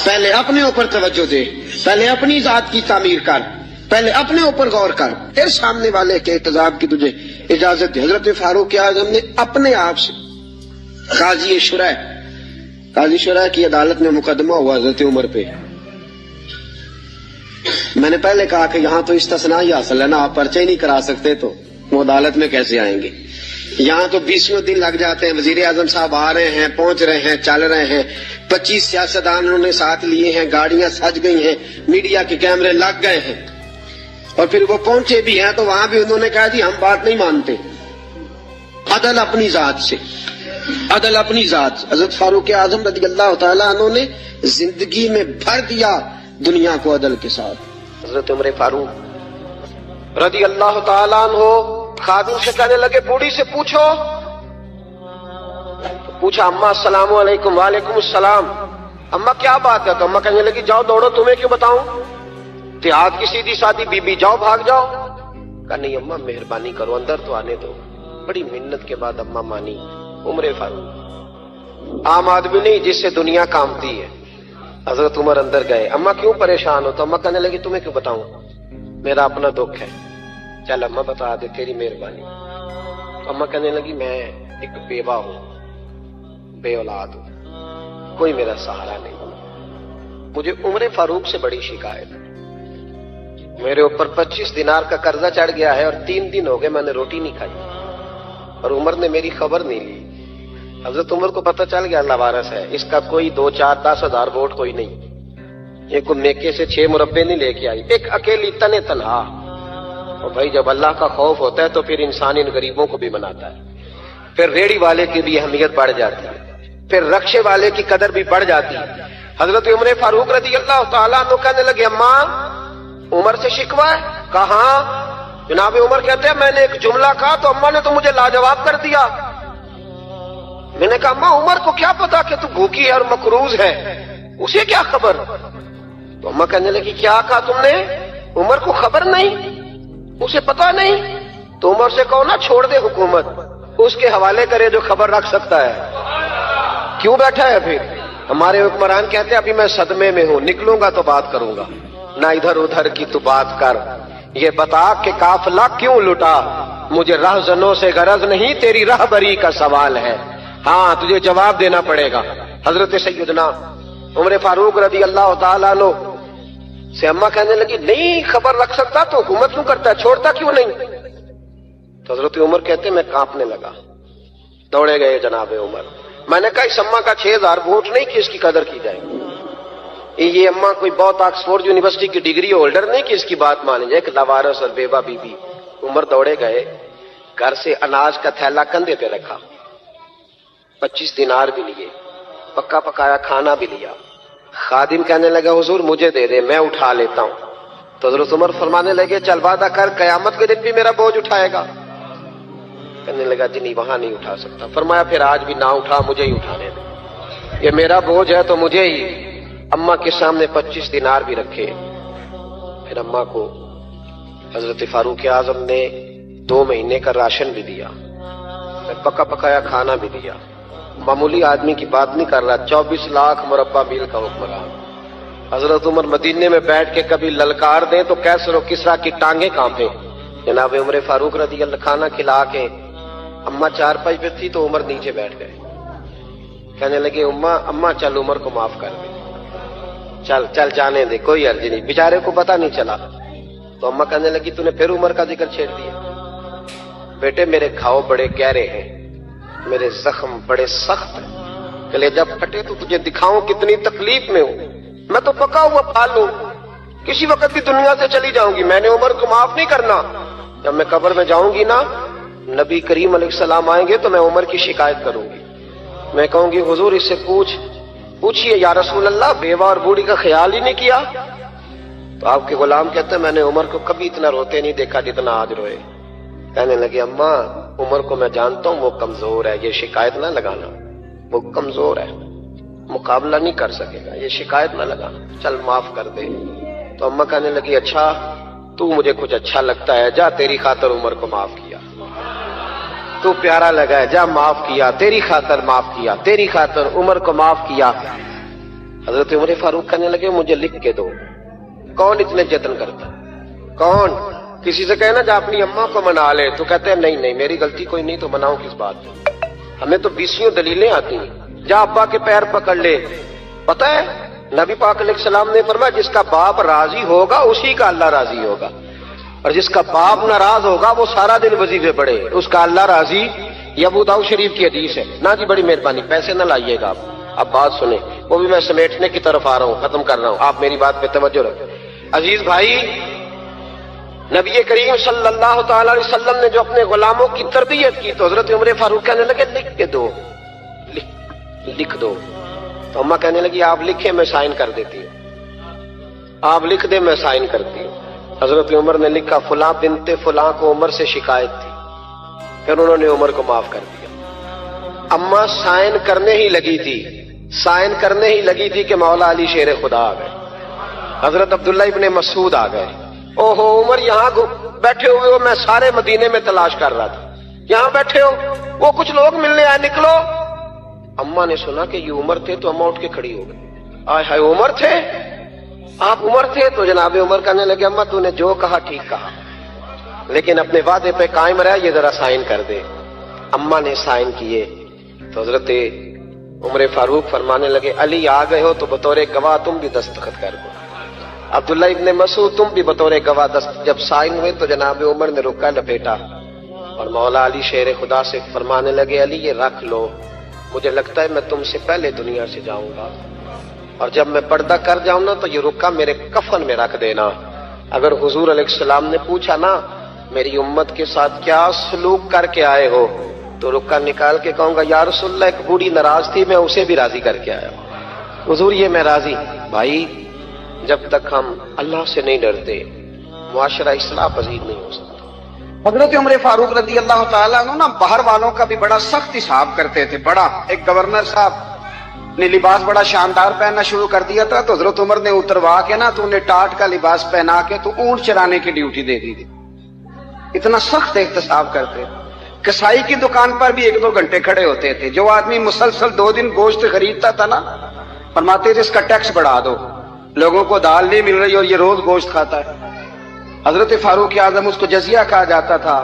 پہلے اپنے اوپر توجہ دے، پہلے اپنی ذات کی تعمیر کر، پہلے اپنے اوپر غور کر، پھر سامنے والے کے احتجاج کی تجھے اجازت دے۔ حضرت فاروق اعظم نے اپنے آپ سے قاضی شرح کی عدالت میں مقدمہ ہوا حضرت عمر پہ۔ میں نے پہلے کہا کہ یہاں تو استثناء ہی حاصل ہے نا، آپ پرچہ ہی نہیں کرا سکتے تو وہ عدالت میں کیسے آئیں گے؟ یہاں تو 20 دن لگ جاتے ہیں، وزیر اعظم صاحب آ رہے ہیں، پہنچ رہے ہیں، چل رہے ہیں، 25 سیاستدان انہوں نے ساتھ لیے ہیں، گاڑیاں سج گئی ہیں، میڈیا کے کیمرے لگ گئے ہیں، اور پھر وہ پہنچے بھی ہیں تو وہاں بھی انہوں نے کہا جی ہم بات نہیں مانتے۔ عدل اپنی ذات سے، عدل اپنی ذات سے۔ حضرت فاروق اعظم رضی اللہ تعالیٰ عنہ نے زندگی میں بھر دیا دنیا کو عدل کے ساتھ۔ حضرت عمر فاروق رضی اللہ تعالیٰ عنہ خادم سے کہنے لگے بوڑھی سے پوچھو، تو پوچھا اماں السلام علیکم۔ وعلیکم السلام۔ اماں کیا بات ہے؟ تو اماں کہنے لگی جاؤ دوڑو، تمہیں کیوں بتاؤں، دیہات کی سیدھی سادی بی بی، جاؤ بھاگ جاؤ۔ کہا نہیں اماں مہربانی کرو، اندر تو آنے دو۔ بڑی محنت کے بعد اماں مانی۔ عمر فاروق عام آدمی نہیں جس سے دنیا کامتی ہے۔ حضرت عمر اندر گئے، اماں کیوں پریشان ہو؟ تو اماں کہنے لگی تمہیں کیوں بتاؤں، میرا اپنا دکھ ہے۔ چل اماں بتا دے، تیری مہربانی۔ تو اماں کہنے لگی میں ایک بیوہ ہوں، بے اولاد ہوں، کوئی میرا سہارا نہیں، مجھے عمر فاروق سے بڑی شکایت ہے، میرے اوپر 25 دینار کا قرضہ چڑھ گیا ہے اور 3 دن ہو گئے میں نے روٹی نہیں کھائی، اور عمر نے میری خبر نہیں لی۔ حضرت عمر کو پتہ چل گیا لوارث ہے، اس کا کوئی 2 4 10 ہزار ووٹ کوئی نہیں، یہ کوئی میکے سے 6 مربے نہیں لے کے آئی، ایک اکیلی تنہا۔ اور بھائی جب اللہ کا خوف ہوتا ہے تو پھر انسان ان غریبوں کو بھی مناتا ہے، پھر ریڑھی والے کی بھی اہمیت بڑھ جاتی ہے، پھر رکشے والے کی قدر بھی بڑھ جاتی ہے۔ حضرت عمر فاروق رضی اللہ تعالیٰ عنہ کہنے لگے اماں عمر سے شکوہ ہے؟ کہاں؟ جناب عمر کہتے ہیں میں نے ایک جملہ کہا تو اماں نے تو مجھے لاجواب کر دیا۔ میں نے کہا اماں عمر کو کیا پتا کہ تو بھوکی ہے اور مقروض ہے، اسے کیا خبر؟ تو اماں کہنے لگی کیا کہا تم نے؟ عمر کو خبر نہیں، اسے پتا نہیں؟ تو عمر سے کہو نا چھوڑ دے حکومت، اس کے حوالے کرے جو خبر رکھ سکتا ہے، کیوں بیٹھا ہے پھر؟ ہمارے حکمران کہتے ہیں ابھی میں صدمے میں ہوں، نکلوں گا تو بات کروں گا، نہ ادھر ادھر کی تو بات کر، یہ بتا کہ قافلہ کیوں لٹا، مجھے رہزنوں سے غرض نہیں، تیری رہبری کا سوال ہے، ہاں تجھے جواب دینا پڑے گا۔ حضرت سیدنا عمر فاروق رضی اللہ تعالیٰ عنہ سے اماں کہنے لگی نہیں خبر رکھ سکتا تو حکومت کیوں کرتا ہے، چھوڑتا کیوں نہیں؟ تو حضرت عمر کہتے میں کانپنے لگا، دوڑے گئے جناب عمر۔ میں نے کہا اس اماں کا 6000 ووٹ نہیں کہ اس کی قدر کی جائے، یہ اماں کوئی بہت آکسفورڈ یونیورسٹی کی ڈگری ہولڈر نہیں کہ اس کی بات مانی جائے، کہ لاوارث اور بیوہ بی بی۔ عمر دوڑے گئے، گھر سے اناج کا تھیلا کندھے پہ رکھا، 25 دینار بھی لیے، پکا پکایا کھانا بھی لیا۔ خادم کہنے لگا حضور مجھے دے دے میں اٹھا لیتا ہوں۔ تو حضرت عمر فرمانے لگے چل وعدہ کر قیامت کے دن بھی میرا بوجھ اٹھائے گا؟ کہنے لگا جی نہیں وہاں نہیں اٹھا سکتا۔ فرمایا پھر آج بھی نہ اٹھا، مجھے ہی اٹھانے دے، یہ میرا بوجھ ہے تو مجھے ہی۔ اماں کے سامنے 25 دینار بھی رکھے، پھر اماں کو حضرت فاروق اعظم نے 2 مہینے کا راشن بھی دیا، پکا پکایا کھانا بھی دیا۔ معمولی آدمی کی بات نہیں کر رہا، 24 لاکھ مربع میل کا حکمران۔ حضرت عمر مدینے میں بیٹھ کے کبھی للکار دیں تو کیسر و کسریٰ کی ٹانگیں کانپیں۔ جناب عمر فاروق رضی اللہ کھانا کھلا کے اماں چارپائی پہ تھی تو عمر نیچے بیٹھ گئے، کہنے لگے اماں چل عمر کو معاف کر دے، چل چل جانے دے، کوئی عرض نہیں، بیچارے کو پتہ نہیں چلا۔ تو اماں کہنے لگی تو نے پھر عمر کا ذکر چھیڑ دیا۔ بیٹے میرے گھاؤ بڑے گہرے ہیں، میرے زخم بڑے سخت ہیں، کلیجہ پھٹے تو تجھے دکھاؤں کتنی تکلیف میں ہوں، میں تو پکا ہوا پھال ہوں، کسی وقت بھی دنیا سے چلی جاؤں گی، میں نے عمر کو معاف نہیں کرنا۔ جب میں قبر میں جاؤں گی نا، نبی کریم علیہ السلام آئیں گے تو میں عمر کی شکایت کروں گی، میں کہوں گی حضور اس سے پوچھئے یا رسول اللہ بیوہ اور بوڑھی کا خیال ہی نہیں کیا؟ تو آپ کے غلام کہتے ہیں میں نے عمر کو کبھی اتنا روتے نہیں دیکھا جتنا آج روئے۔ کہنے لگے اماں عمر کو میں جانتا ہوں وہ کمزور ہے، یہ شکایت نہ لگانا، وہ کمزور ہے، مقابلہ نہیں کر سکے گا، یہ شکایت نہ لگانا، چل معاف کر دے۔ تو اماں کہنے لگی اچھا تو مجھے کچھ اچھا لگتا ہے، جا تیری خاطر عمر کو معاف کیا۔ تو پیارا لگا ہے، جا معاف کیا، تیری خاطر معاف کیا، تیری خاطر عمر کو معاف کیا۔ حضرت عمر فاروق کہنے لگے مجھے لکھ کے دو۔ کون اتنے جتن کرتا؟ کون؟ کسی سے کہنا جا اپنی اماں کو منا لے، تو کہتے ہیں نہیں نہیں میری غلطی کوئی نہیں تو مناؤں کس بات پہ؟ ہمیں تو 20 دلیلیں آتی ہیں۔ جا ابا کے پیر پکڑ لے۔ پتہ ہے نبی پاک علیہ السلام نے فرمایا جس کا باپ راضی ہوگا اسی کا اللہ راضی ہوگا، اور جس کا باپ ناراض ہوگا وہ سارا دن وظیفے پڑھے، اس کا اللہ راضی۔ یہ ابو داؤد شریف کی حدیث ہے۔ نا جی بڑی مہربانی، پیسے نہ لائیے گا آپ۔ اب بات سنیں، وہ بھی میں سمیٹنے کی طرف آ رہا ہوں، ختم کر رہا ہوں، آپ میری بات پہ توجہ رکھیں۔ عزیز بھائی، نبی کریم صلی اللہ تعالی علیہ وسلم نے جو اپنے غلاموں کی تربیت کی تو حضرت عمر فاروق کہنے لگے لکھ کے دو، لکھ دو۔ تو اماں کہنے لگی آپ لکھیں میں سائن کر دیتی ہوں، آپ لکھ دیں میں سائن کرتی ہوں۔ حضرت عمر نے لکھا فلاں بنت فلاں کو عمر سے شکایت تھی، پھر انہوں نے عمر کو معاف کر دیا۔ اماں سائن کرنے ہی لگی تھی، سائن کرنے ہی لگی تھی کہ مولا علی شیر خدا آ گئے، حضرت عبداللہ ابن مسعود آ گئے۔ اوہو عمر یہاں بیٹھے ہوئے ہو، میں سارے مدینے میں تلاش کر رہا تھا، یہاں بیٹھے ہو، وہ کچھ لوگ ملنے آئے، نکلو۔ اماں نے سنا کہ یہ عمر تھے تو اماں اٹھ کے کھڑی ہو گئی۔ آئے ہائے عمر تھے، آپ عمر تھے؟ تو جناب عمر کہنے لگے اماں تو نے جو کہا ٹھیک کہا، لیکن اپنے وعدے پہ قائم رہا، یہ ذرا سائن کر دے۔ اماں نے سائن کیے تو حضرت عمر فاروق فرمانے لگے علی آ گئے ہو تو بطور گواہ تم بھی دستخط کر دو، عبداللہ ابن مسعود تم بھی بطور گواہ جب سائن ہوئے تو جناب عمر نے رکا لپیٹا اور مولا علی شیر خدا سے فرمانے لگے علی یہ رکھ لو، مجھے لگتا ہے میں تم سے پہلے دنیا سے جاؤں گا، اور جب میں پردہ کر جاؤں نا تو یہ رکا میرے کفن میں رکھ دینا۔ اگر حضور علیہ السلام نے پوچھا نا میری امت کے ساتھ کیا سلوک کر کے آئے ہو تو رکا نکال کے کہوں گا یا رسول اللہ ایک بوڑھی ناراض تھی میں اسے بھی راضی کر کے آیا ہوں، حضور یہ میں راضی۔ بھائی جب تک ہم اللہ سے نہیں ڈرتے معاشرہ اصلاح پذیر نہیں ہو سکتا۔ حضرت عمر فاروق رضی اللہ تعالیٰ عنہ نا باہر والوں کا بھی بڑا سخت حساب کرتے تھے، بڑا۔ ایک گورنر صاحب نے لباس بڑا شاندار پہننا شروع کر دیا تھا تو حضرت عمر نے اتروا کے نا تو انہیں ٹاٹ کا لباس پہنا کے تو اونٹ چرانے کی ڈیوٹی دے دی تھی، اتنا سخت احتساب کرتے۔ کسائی کی دکان پر بھی 1-2 گھنٹے کھڑے ہوتے تھے، جو آدمی مسلسل 2 دن گوشت خریدتا تھا نا فرماتے تھے اس کا ٹیکس بڑھا دو، لوگوں کو دال نہیں مل رہی اور یہ روز گوشت کھاتا ہے۔ حضرت فاروق اعظم اس کو جزیہ کہا جاتا تھا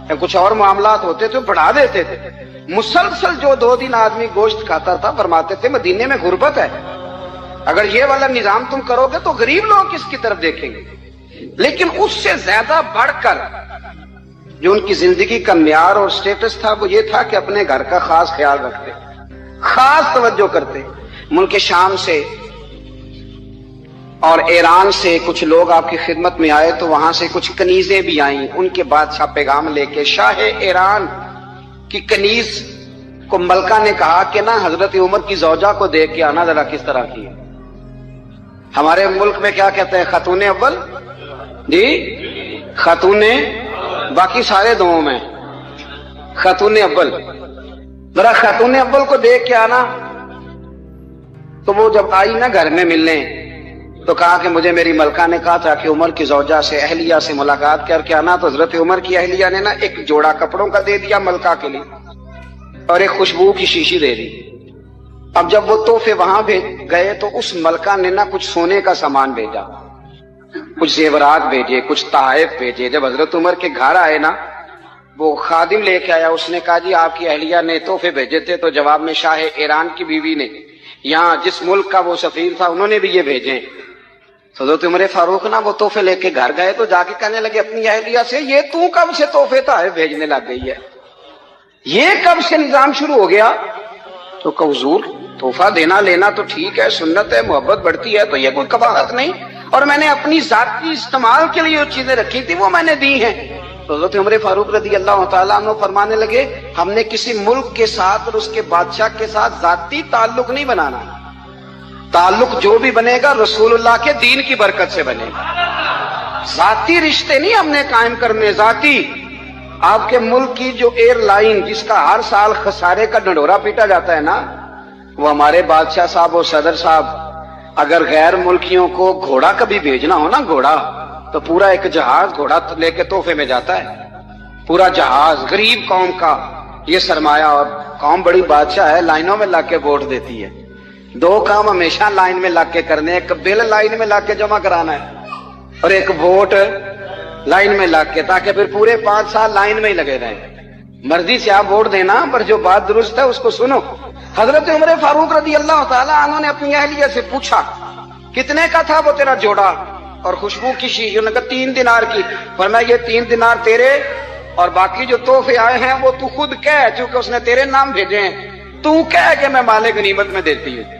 یا کچھ اور معاملات ہوتے تھے بڑھا دیتے تھے۔ مسلسل جو 2 دن آدمی گوشت کھاتا تھا فرماتے تھے مدینے میں غربت ہے، اگر یہ والا نظام تم کرو گے تو غریب لوگ کس کی طرف دیکھیں گے۔ لیکن اس سے زیادہ بڑھ کر جو ان کی زندگی کا معیار اور سٹیٹس تھا وہ یہ تھا کہ اپنے گھر کا خاص خیال رکھتے، خاص توجہ کرتے۔ ملک شام سے اور ایران سے کچھ لوگ آپ کی خدمت میں آئے تو وہاں سے کچھ کنیزیں بھی آئیں، ان کے بادشاہ پیغام لے کے۔ شاہ ایران کی کنیز کو ملکہ نے کہا کہ نا حضرت عمر کی زوجہ کو دیکھ کے آنا ذرا کس طرح کی ہے۔ ہمارے ملک میں کیا کہتے ہیں خاتون اول، جی خاتون، باقی سارے دونوں میں خاتون اول، ذرا خاتون اول کو دیکھ کے آنا۔ تو وہ جب آئی نا گھر میں ملنے تو کہا کہ مجھے میری ملکہ نے کہا تھا کہ عمر کی زوجہ سے اہلیہ سے ملاقات کر کے آنا، تو حضرت عمر کی اہلیہ نے نا ایک جوڑا کپڑوں کا دے دیا ملکہ کے لیے اور ایک خوشبو کی شیشی دے دی۔ اب جب وہ تحفے وہاں گئے تو اس ملکہ نے نا کچھ سونے کا سامان بھیجا، کچھ زیورات بھیجے، کچھ تحائف بھیجے۔ جب حضرت عمر کے گھر آئے نا وہ خادم لے کے آیا، اس نے کہا جی آپ کی اہلیہ نے تحفے بھیجے تھے، تو جواب میں شاہ ایران کی بیوی نے یہاں جس ملک کا وہ سفیر تھا انہوں نے بھی یہ بھیجے۔ حضرت عمر فاروق نا وہ تحفے لے کے گھر گئے تو جا کے کہنے لگے اپنی اہلیہ سے یہ تو کب سے تحفے تحائف بھیجنے لگ گئی ہے، یہ کب سے نظام شروع ہو گیا؟ تو کہ حضور تحفہ دینا لینا تو ٹھیک ہے، سنت ہے، محبت بڑھتی ہے، تو یہ کوئی قباحت نہیں، اور میں نے اپنی ذاتی استعمال کے لیے جو چیزیں رکھی تھی وہ میں نے دی ہیں۔ تو حضرت عمر فاروق رضی اللہ تعالیٰ عنہ فرمانے لگے ہم نے کسی ملک کے ساتھ اور اس کے بادشاہ کے ساتھ ذاتی تعلق نہیں بنانا، تعلق جو بھی بنے گا رسول اللہ کے دین کی برکت سے بنے گا، ذاتی رشتے نہیں ہم نے قائم کرنے۔ ذاتی آپ کے ملک کی جو ایئر لائن جس کا ہر سال خسارے کا ڈنڈورا پیٹا جاتا ہے نا، وہ ہمارے بادشاہ صاحب اور صدر صاحب اگر غیر ملکیوں کو گھوڑا کبھی بھیجنا ہو نا، گھوڑا تو پورا ایک جہاز گھوڑا لے کے تحفے میں جاتا ہے، پورا جہاز غریب قوم کا یہ سرمایہ، اور قوم بڑی بادشاہ ہے، لائنوں میں لگ کے ووٹ دیتی ہے. دو کام ہمیشہ لائن میں لگ کے کرنے، ایک بل لائن میں لگ کے جمع کرانا ہے اور ایک ووٹ لائن میں لگ کے، تاکہ پھر پورے 5 سال لائن میں ہی لگے رہیں. مرضی سے آپ ووٹ دینا، پر جو بات درست ہے اس کو سنو. حضرت عمر فاروق رضی اللہ تعالی عنہ نے اپنی اہلیہ سے پوچھا کتنے کا تھا وہ تیرا جوڑا اور خوشبو کی شیشی؟ انہوں نے کہا 3 دینار کی. فرمایا یہ 3 دینار تیرے اور باقی جو تحفے آئے ہیں وہ تو خود کہہ، چونکہ اس نے تیرے نام بھیجے ہیں. تو کہہ کہ میں مال غنیمت میں دیتی ہوں،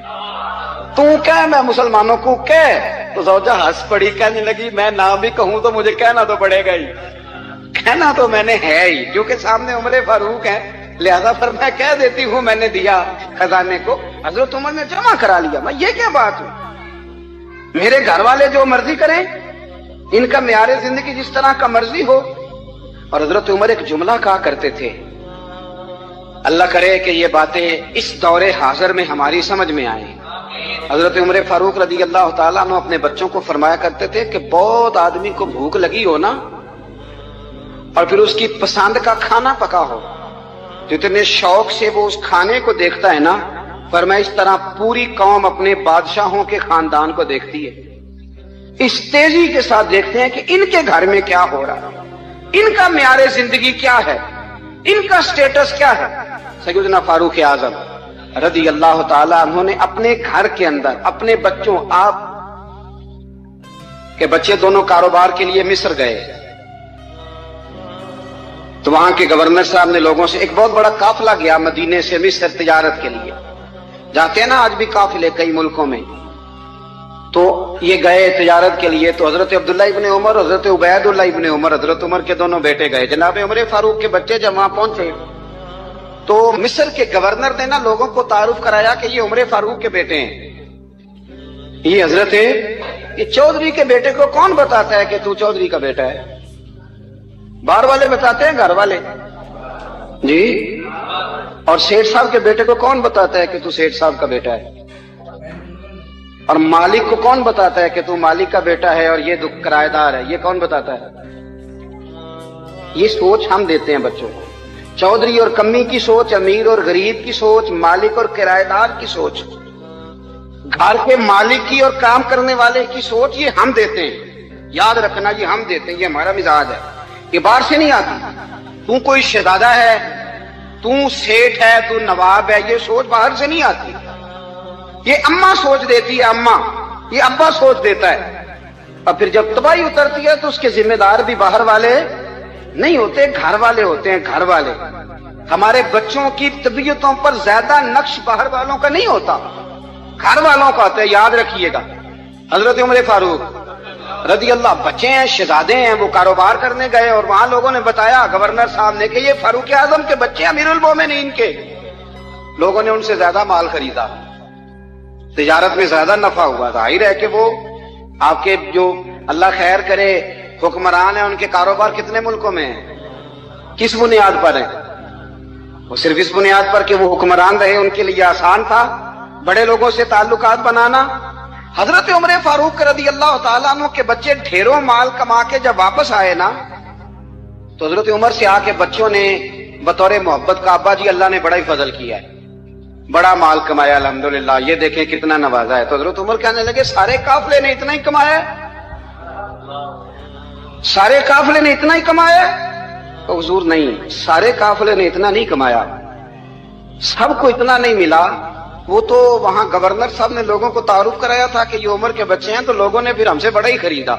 تو کہہ میں مسلمانوں کو کہہ. تو زوجہ ہنس پڑی، کہنے لگی میں نہ بھی کہوں تو مجھے کہنا تو پڑے گا ہی، کہنا تو میں نے ہے ہی، کیونکہ سامنے عمر فاروق ہے، لہذا پر میں کہہ دیتی ہوں میں نے دیا خزانے کو. حضرت عمر نے جمع کرا لیا. میں یہ کیا بات ہوں، میرے گھر والے جو مرضی کریں، ان کا معیار زندگی جس طرح کا مرضی ہو. اور حضرت عمر ایک جملہ کہا کرتے تھے، اللہ کرے کہ یہ باتیں اس دور حاضر میں ہماری سمجھ میں آئیں. حضرت عمر فاروق رضی اللہ تعالیٰ عنہ اپنے بچوں کو فرمایا کرتے تھے کہ بہت آدمی کو بھوک لگی ہو نا، اور پھر اس کی پسند کا کھانا پکا ہو، جتنے شوق سے وہ اس کھانے کو دیکھتا ہے نا، فرمایا اس طرح پوری قوم اپنے بادشاہوں کے خاندان کو دیکھتی ہے. اس تیزی کے ساتھ دیکھتے ہیں کہ ان کے گھر میں کیا ہو رہا ہے، ان کا معیار زندگی کیا ہے، ان کا سٹیٹس کیا ہے. سیدنا فاروق اعظم رضی اللہ تعالی عنہ نے اپنے گھر کے اندر اپنے بچوں، آپ کے بچے دونوں کاروبار کے لیے مصر گئے، تو وہاں کے گورنر صاحب نے لوگوں سے، ایک بہت بڑا قافلہ گیا مدینے سے مصر تجارت کے لیے، جاتے ہیں نا آج بھی قافلے کئی ملکوں میں، تو یہ گئے تجارت کے لیے. تو حضرت عبداللہ ابن عمر، حضرت عبید اللہ ابن عمر، حضرت عمر کے دونوں بیٹے گئے. جناب عمر فاروق کے بچے جب وہاں پہنچے تو مصر کے گورنر نے نا لوگوں کو تعارف کرایا کہ یہ عمر فاروق کے بیٹے ہیں. یہ حضرت یہ چودھری کے بیٹے کو کون بتاتا ہے کہ تو چودھری کا بیٹا ہے؟ باہر والے بتاتے ہیں، گھر والے جی. اور سیٹھ صاحب کے بیٹے کو کون بتاتا ہے کہ تو سیٹھ صاحب کا بیٹا ہے؟ اور مالک کو کون بتاتا ہے کہ تو مالک کا بیٹا ہے اور یہ کرایہ دار ہے؟ یہ کون بتاتا ہے؟ یہ سوچ ہم دیتے ہیں بچوں کو. چودھری اور کمی کی سوچ، امیر اور غریب کی سوچ، مالک اور کرایہ دار کی سوچ، گھر کے مالک کی اور کام کرنے والے کی سوچ، یہ ہم دیتے ہیں. یاد رکھنا یہ ہم دیتے ہیں، یہ ہمارا مزاج ہے، یہ باہر سے نہیں آتی. تو کوئی شہزادہ ہے، تو سیٹھ ہے، تو نواب ہے، یہ سوچ باہر سے نہیں آتی. یہ اماں سوچ دیتی ہے، اماں، یہ ابا سوچ دیتا ہے. اور پھر جب تباہی اترتی ہے تو اس کے ذمہ دار بھی باہر والے نہیں ہوتے، گھر والے ہوتے ہیں. گھر والے، ہمارے بچوں کی طبیعتوں پر زیادہ نقش باہر والوں کا نہیں ہوتا، گھر والوں کا ہوتا ہے. یاد رکھیے گا. حضرت عمر فاروق رضی اللہ، بچے ہیں، شہزادے ہیں، وہ کاروبار کرنے گئے اور وہاں لوگوں نے بتایا گورنر صاحب نے کہ یہ فاروق اعظم کے بچے، امیر المومنین کے. لوگوں نے ان سے زیادہ مال خریدا، تجارت میں زیادہ نفع ہوا. ظاہر ہے کہ وہ آپ کے جو اللہ خیر کرے حکمران ہیں، ان کے کاروبار کتنے ملکوں میں ہیں، کس بنیاد پر ہیں؟ وہ صرف اس بنیاد پر کہ وہ حکمران رہے، ان کے لیے آسان تھا بڑے لوگوں سے تعلقات بنانا. حضرت عمر فاروق رضی اللہ تعالیٰ عنہ کے بچے ڈھیروں مال کما کے جب واپس آئے نا، تو حضرت عمر سے آ کے بچوں نے بطور محبت کا، ابا جی اللہ نے بڑا ہی فضل کیا ہے، بڑا مال کمایا الحمدللہ، یہ دیکھیں کتنا نوازا ہے. تو حضرت عمر کہنے لگے سارے قافلے نے اتنا ہی کمایا ہے؟ سارے قافلے نے اتنا ہی کمایا ہے؟ تو حضور نہیں، سارے قافلے نے اتنا نہیں کمایا، سب کو اتنا نہیں ملا. وہ تو وہاں گورنر صاحب نے لوگوں کو تعارف کرایا تھا کہ یہ عمر کے بچے ہیں، تو لوگوں نے پھر ہم سے بڑا ہی خریدا.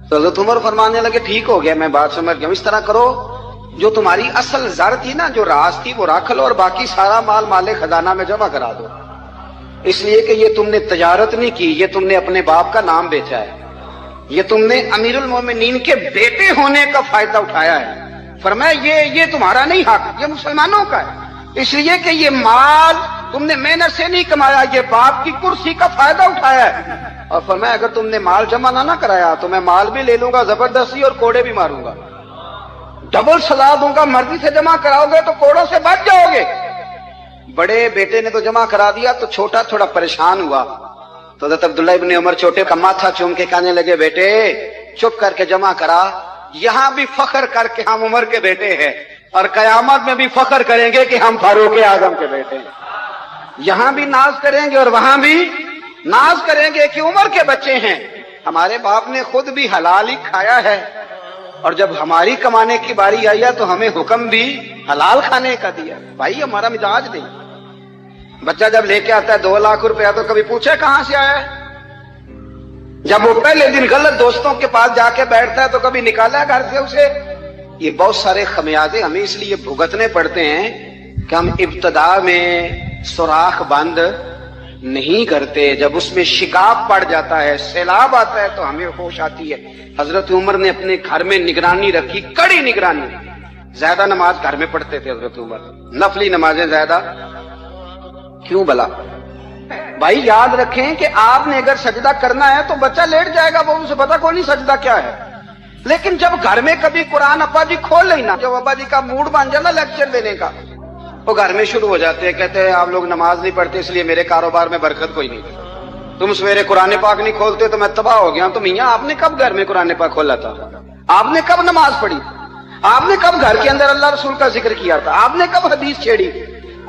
تو حضرت عمر فرمانے لگے ٹھیک ہو گیا، میں بات سمجھ گیا. اس طرح کرو، جو تمہاری اصل زر تھی نا، جو راز تھی، وہ رکھ لو اور باقی سارا مال مال خزانہ میں جمع کرا دو. اس لیے کہ یہ تم نے تجارت نہیں کی، یہ تم نے اپنے باپ کا نام بیچا ہے، یہ تم نے امیر المومنین کے بیٹے ہونے کا فائدہ اٹھایا ہے. فرمایا یہ تمہارا نہیں حق، یہ مسلمانوں کا ہے. اس لیے کہ یہ مال تم نے محنت سے نہیں کمایا، یہ باپ کی کرسی کا فائدہ اٹھایا ہے. اور فرمایا اگر تم نے مال جمع نہ کرایا تو میں مال بھی لے لوں گا زبردستی اور کوڑے بھی ماروں گا، ڈبل سزا دوں گا. مرضی سے جمع کراؤ گے تو کوڑوں سے بچ جاؤ گے. بڑے بیٹے نے تو جمع کرا دیا، تو چھوٹا تھوڑا پریشان ہوا. تو حضرت عبداللہ ابن عمر چھوٹے کا ماتھا چوم کے کہنے لگے بیٹے چپ کر کے جمع کرا، یہاں بھی فخر کر کے ہم عمر کے بیٹے ہیں، اور قیامت میں بھی فخر کریں گے کہ ہم فاروق اعظم کے بیٹے ہیں. یہاں بھی ناز کریں گے اور وہاں بھی ناز کریں گے کہ عمر کے بچے ہیں. ہمارے باپ نے خود بھی حلال ہی کھایا ہے اور جب ہماری کمانے کی باری آئی ہے تو ہمیں حکم بھی حلال کھانے کا دیا. بھائی ہمارا مزاج نہیں. بچہ جب لے کے آتا ہے 2 لاکھ روپیہ تو کبھی پوچھے کہاں سے آیا ہے؟ جب وہ پہلے دن غلط دوستوں کے پاس جا کے بیٹھتا ہے تو کبھی نکالا گھر سے اسے. یہ بہت سارے خمیازے ہمیں اس لیے بھگتنے پڑتے ہیں کہ ہم ابتدا میں سوراخ بند نہیں کرتے. جب اس میں شکاف پڑ جاتا ہے، سیلاب آتا ہے تو ہمیں ہوش آتی ہے. حضرت عمر نے اپنے گھر میں نگرانی رکھی، کڑی نگرانی. زیادہ نماز گھر میں پڑھتے تھے حضرت عمر، نفلی نمازیں زیادہ کیوں بلا؟ بھائی یاد رکھیں کہ آپ نے اگر سجدہ کرنا ہے تو بچہ لیٹ جائے گا، وہ اسے پتا کوئی نہیں سجدہ کیا ہے. لیکن جب گھر میں کبھی قرآن ابا جی کھول لینا، جب ابا جی کا موڈ بن جانا لیکچر دینے کا، وہ گھر میں شروع ہو جاتے ہیں، کہتے ہیں آپ لوگ نماز نہیں پڑھتے اس لیے میرے کاروبار میں برکت کوئی نہیں. تم سویرے قرآن پاک نہیں کھولتے تو میں تباہ ہو گیا. تو میاں آپ نے کب گھر میں قرآن پاک کھولا تھا؟ آپ نے کب نماز پڑھی؟ آپ نے کب گھر کے اندر اللہ رسول کا ذکر کیا تھا؟ آپ نے کب حدیث چھیڑی؟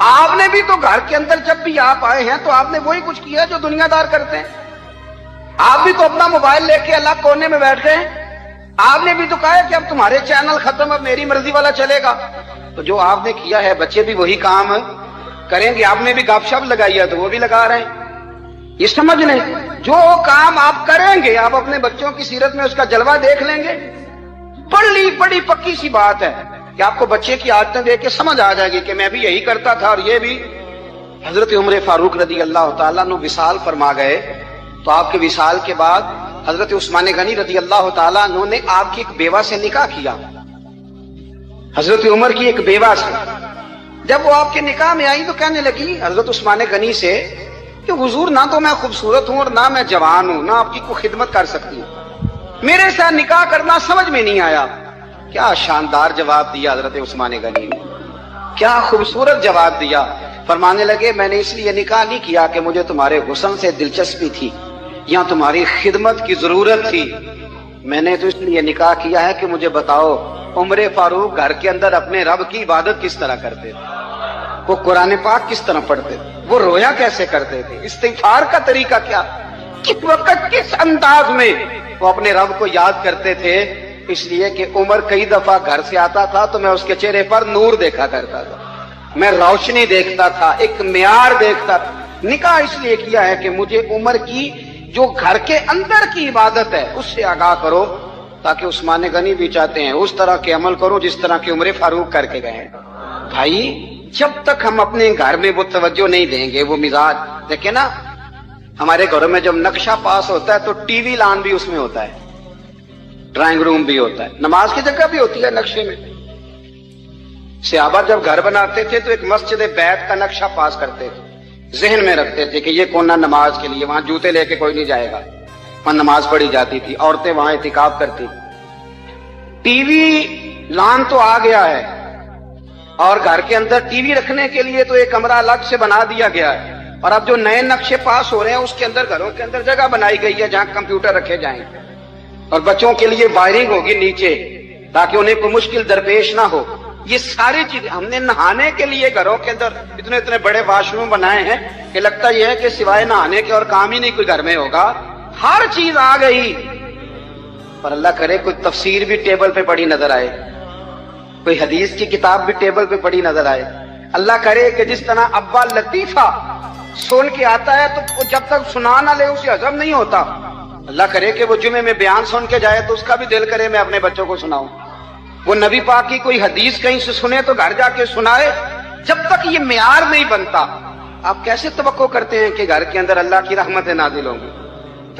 آپ نے بھی تو گھر کے اندر جب بھی آپ آئے ہیں تو آپ نے وہی کچھ کیا جو دنیا دار کرتے ہیں. آپ بھی تو اپنا موبائل لے کے اللہ کونے میں بیٹھ گئے. آپ نے بھی تو کہا کہ اب تمہارے چینل ختم، اب میری مرضی والا چلے گا. تو جو آپ نے کیا ہے بچے بھی وہی کام کریں گے. آپ نے بھی گپ شپ لگائی ہے تو وہ بھی لگا رہے ہیں. یہ سمجھ لیں جو کام آپ کریں گے آپ اپنے بچوں کی سیرت میں اس کا جلوہ دیکھ لیں گے. بڑی پکی سی بات ہے کہ آپ کو بچے کی عادتیں دیکھ کے سمجھ آ جائے گی کہ میں بھی یہی کرتا تھا اور یہ بھی. حضرت عمر فاروق رضی اللہ تعالیٰ عنہ وصال فرما گئے تو آپ کے وصال کے بعد حضرت عثمان غنی رضی اللہ تعالیٰ عنہ نے آپ کی ایک بیوہ سے نکاح کیا. حضرت عمر کی ایک بیوہ سے جب وہ آپ کے نکاح میں آئی تو کہنے لگی حضرت عثمان غنی سے کہ حضور نہ تو میں خوبصورت ہوں اور نہ میں جوان ہوں، نہ آپ کی کوئی خدمت کر سکتی ہوں، میرے ساتھ نکاح کرنا سمجھ میں نہیں آیا. کیا شاندار جواب دیا حضرت عثمان غنی نے، کیا خوبصورت جواب دیا. فرمانے لگے میں نے اس لیے نکاح نہیں کیا کہ مجھے تمہارے حسن سے دلچسپی تھی یا تمہاری خدمت کی ضرورت تھی. میں نے تو اس لیے نکاح کیا ہے کہ مجھے بتاؤ عمر فاروق گھر کے اندر اپنے رب کی عبادت کس طرح کرتے تھے، وہ قرآن پاک کس طرح پڑھتے تھے، وہ رویا کیسے کرتے تھے، استغفار کا طریقہ کیا، کس وقت کس انداز میں وہ اپنے رب کو یاد کرتے تھے. اس لیے کہ عمر کئی دفعہ گھر سے آتا تھا تو میں اس کے چہرے پر نور دیکھا کرتا تھا، میں روشنی دیکھتا تھا، ایک معیار دیکھتا تھا. نکاح اس لیے کیا ہے کہ مجھے عمر کی جو گھر کے اندر کی عبادت ہے اس سے آگاہ کرو تاکہ عثمان غنی بھی چاہتے ہیں اس طرح کے عمل کرو جس طرح کی عمر فاروق کر کے گئے. بھائی جب تک ہم اپنے گھر میں وہ توجہ نہیں دیں گے، وہ مزاج دیکھیں نا، ہمارے گھروں میں جب نقشہ پاس ہوتا ہے تو ٹی وی لان بھی اس میں ہوتا ہے، ڈرائنگ روم بھی ہوتا ہے، نماز کی جگہ بھی ہوتی ہے نقشے میں. صحابہ جب گھر بناتے تھے تو ایک مسجد بیت کا نقشہ پاس کرتے تھے، ذہن میں رکھتے تھے کہ یہ کونا نماز کے لیے، وہاں جوتے لے کے کوئی نہیں جائے گا، وہاں نماز پڑھی جاتی تھی، عورتیں وہاں اعتکاف کرتی. ٹی وی لان تو آ گیا ہے اور گھر کے اندر ٹی وی رکھنے کے لیے تو ایک کمرہ الگ سے بنا دیا گیا ہے. اور اب جو نئے نقشے پاس ہو رہے ہیں اس کے اندر گھروں کے اندر جگہ بنائی گئی ہے جہاں کمپیوٹر رکھے جائیں اور بچوں کے لیے وائرنگ ہوگی نیچے تاکہ انہیں کوئی مشکل درپیش نہ ہو. یہ ساری چیزیں ہم نے نہانے کے لیے گھروں کے اندر اتنے بڑے واش روم بنائے ہیں کہ لگتا یہ ہے کہ سوائے نہانے کے اور کام ہی نہیں کوئی گھر میں ہوگا. ہر چیز آ گئی پر اللہ کرے کوئی تفسیر بھی ٹیبل پہ پڑی نظر آئے، کوئی حدیث کی کتاب بھی ٹیبل پہ پڑی نظر آئے. اللہ کرے کہ جس طرح ابا لطیفہ سن کے آتا ہے تو جب تک سنا نہ لے اسے ہضم نہیں ہوتا. اللہ کرے کہ وہ جمعے میں بیان سن کے جائے تو اس کا بھی دل کرے میں اپنے بچوں کو سناؤں. وہ نبی پاک کی کوئی حدیث کہیں سے سنے تو گھر جا کے سنائے. جب تک یہ معیار نہیں بنتا آپ کیسے توقع کرتے ہیں کہ گھر کے اندر اللہ کی رحمتیں نازل ہوں گی؟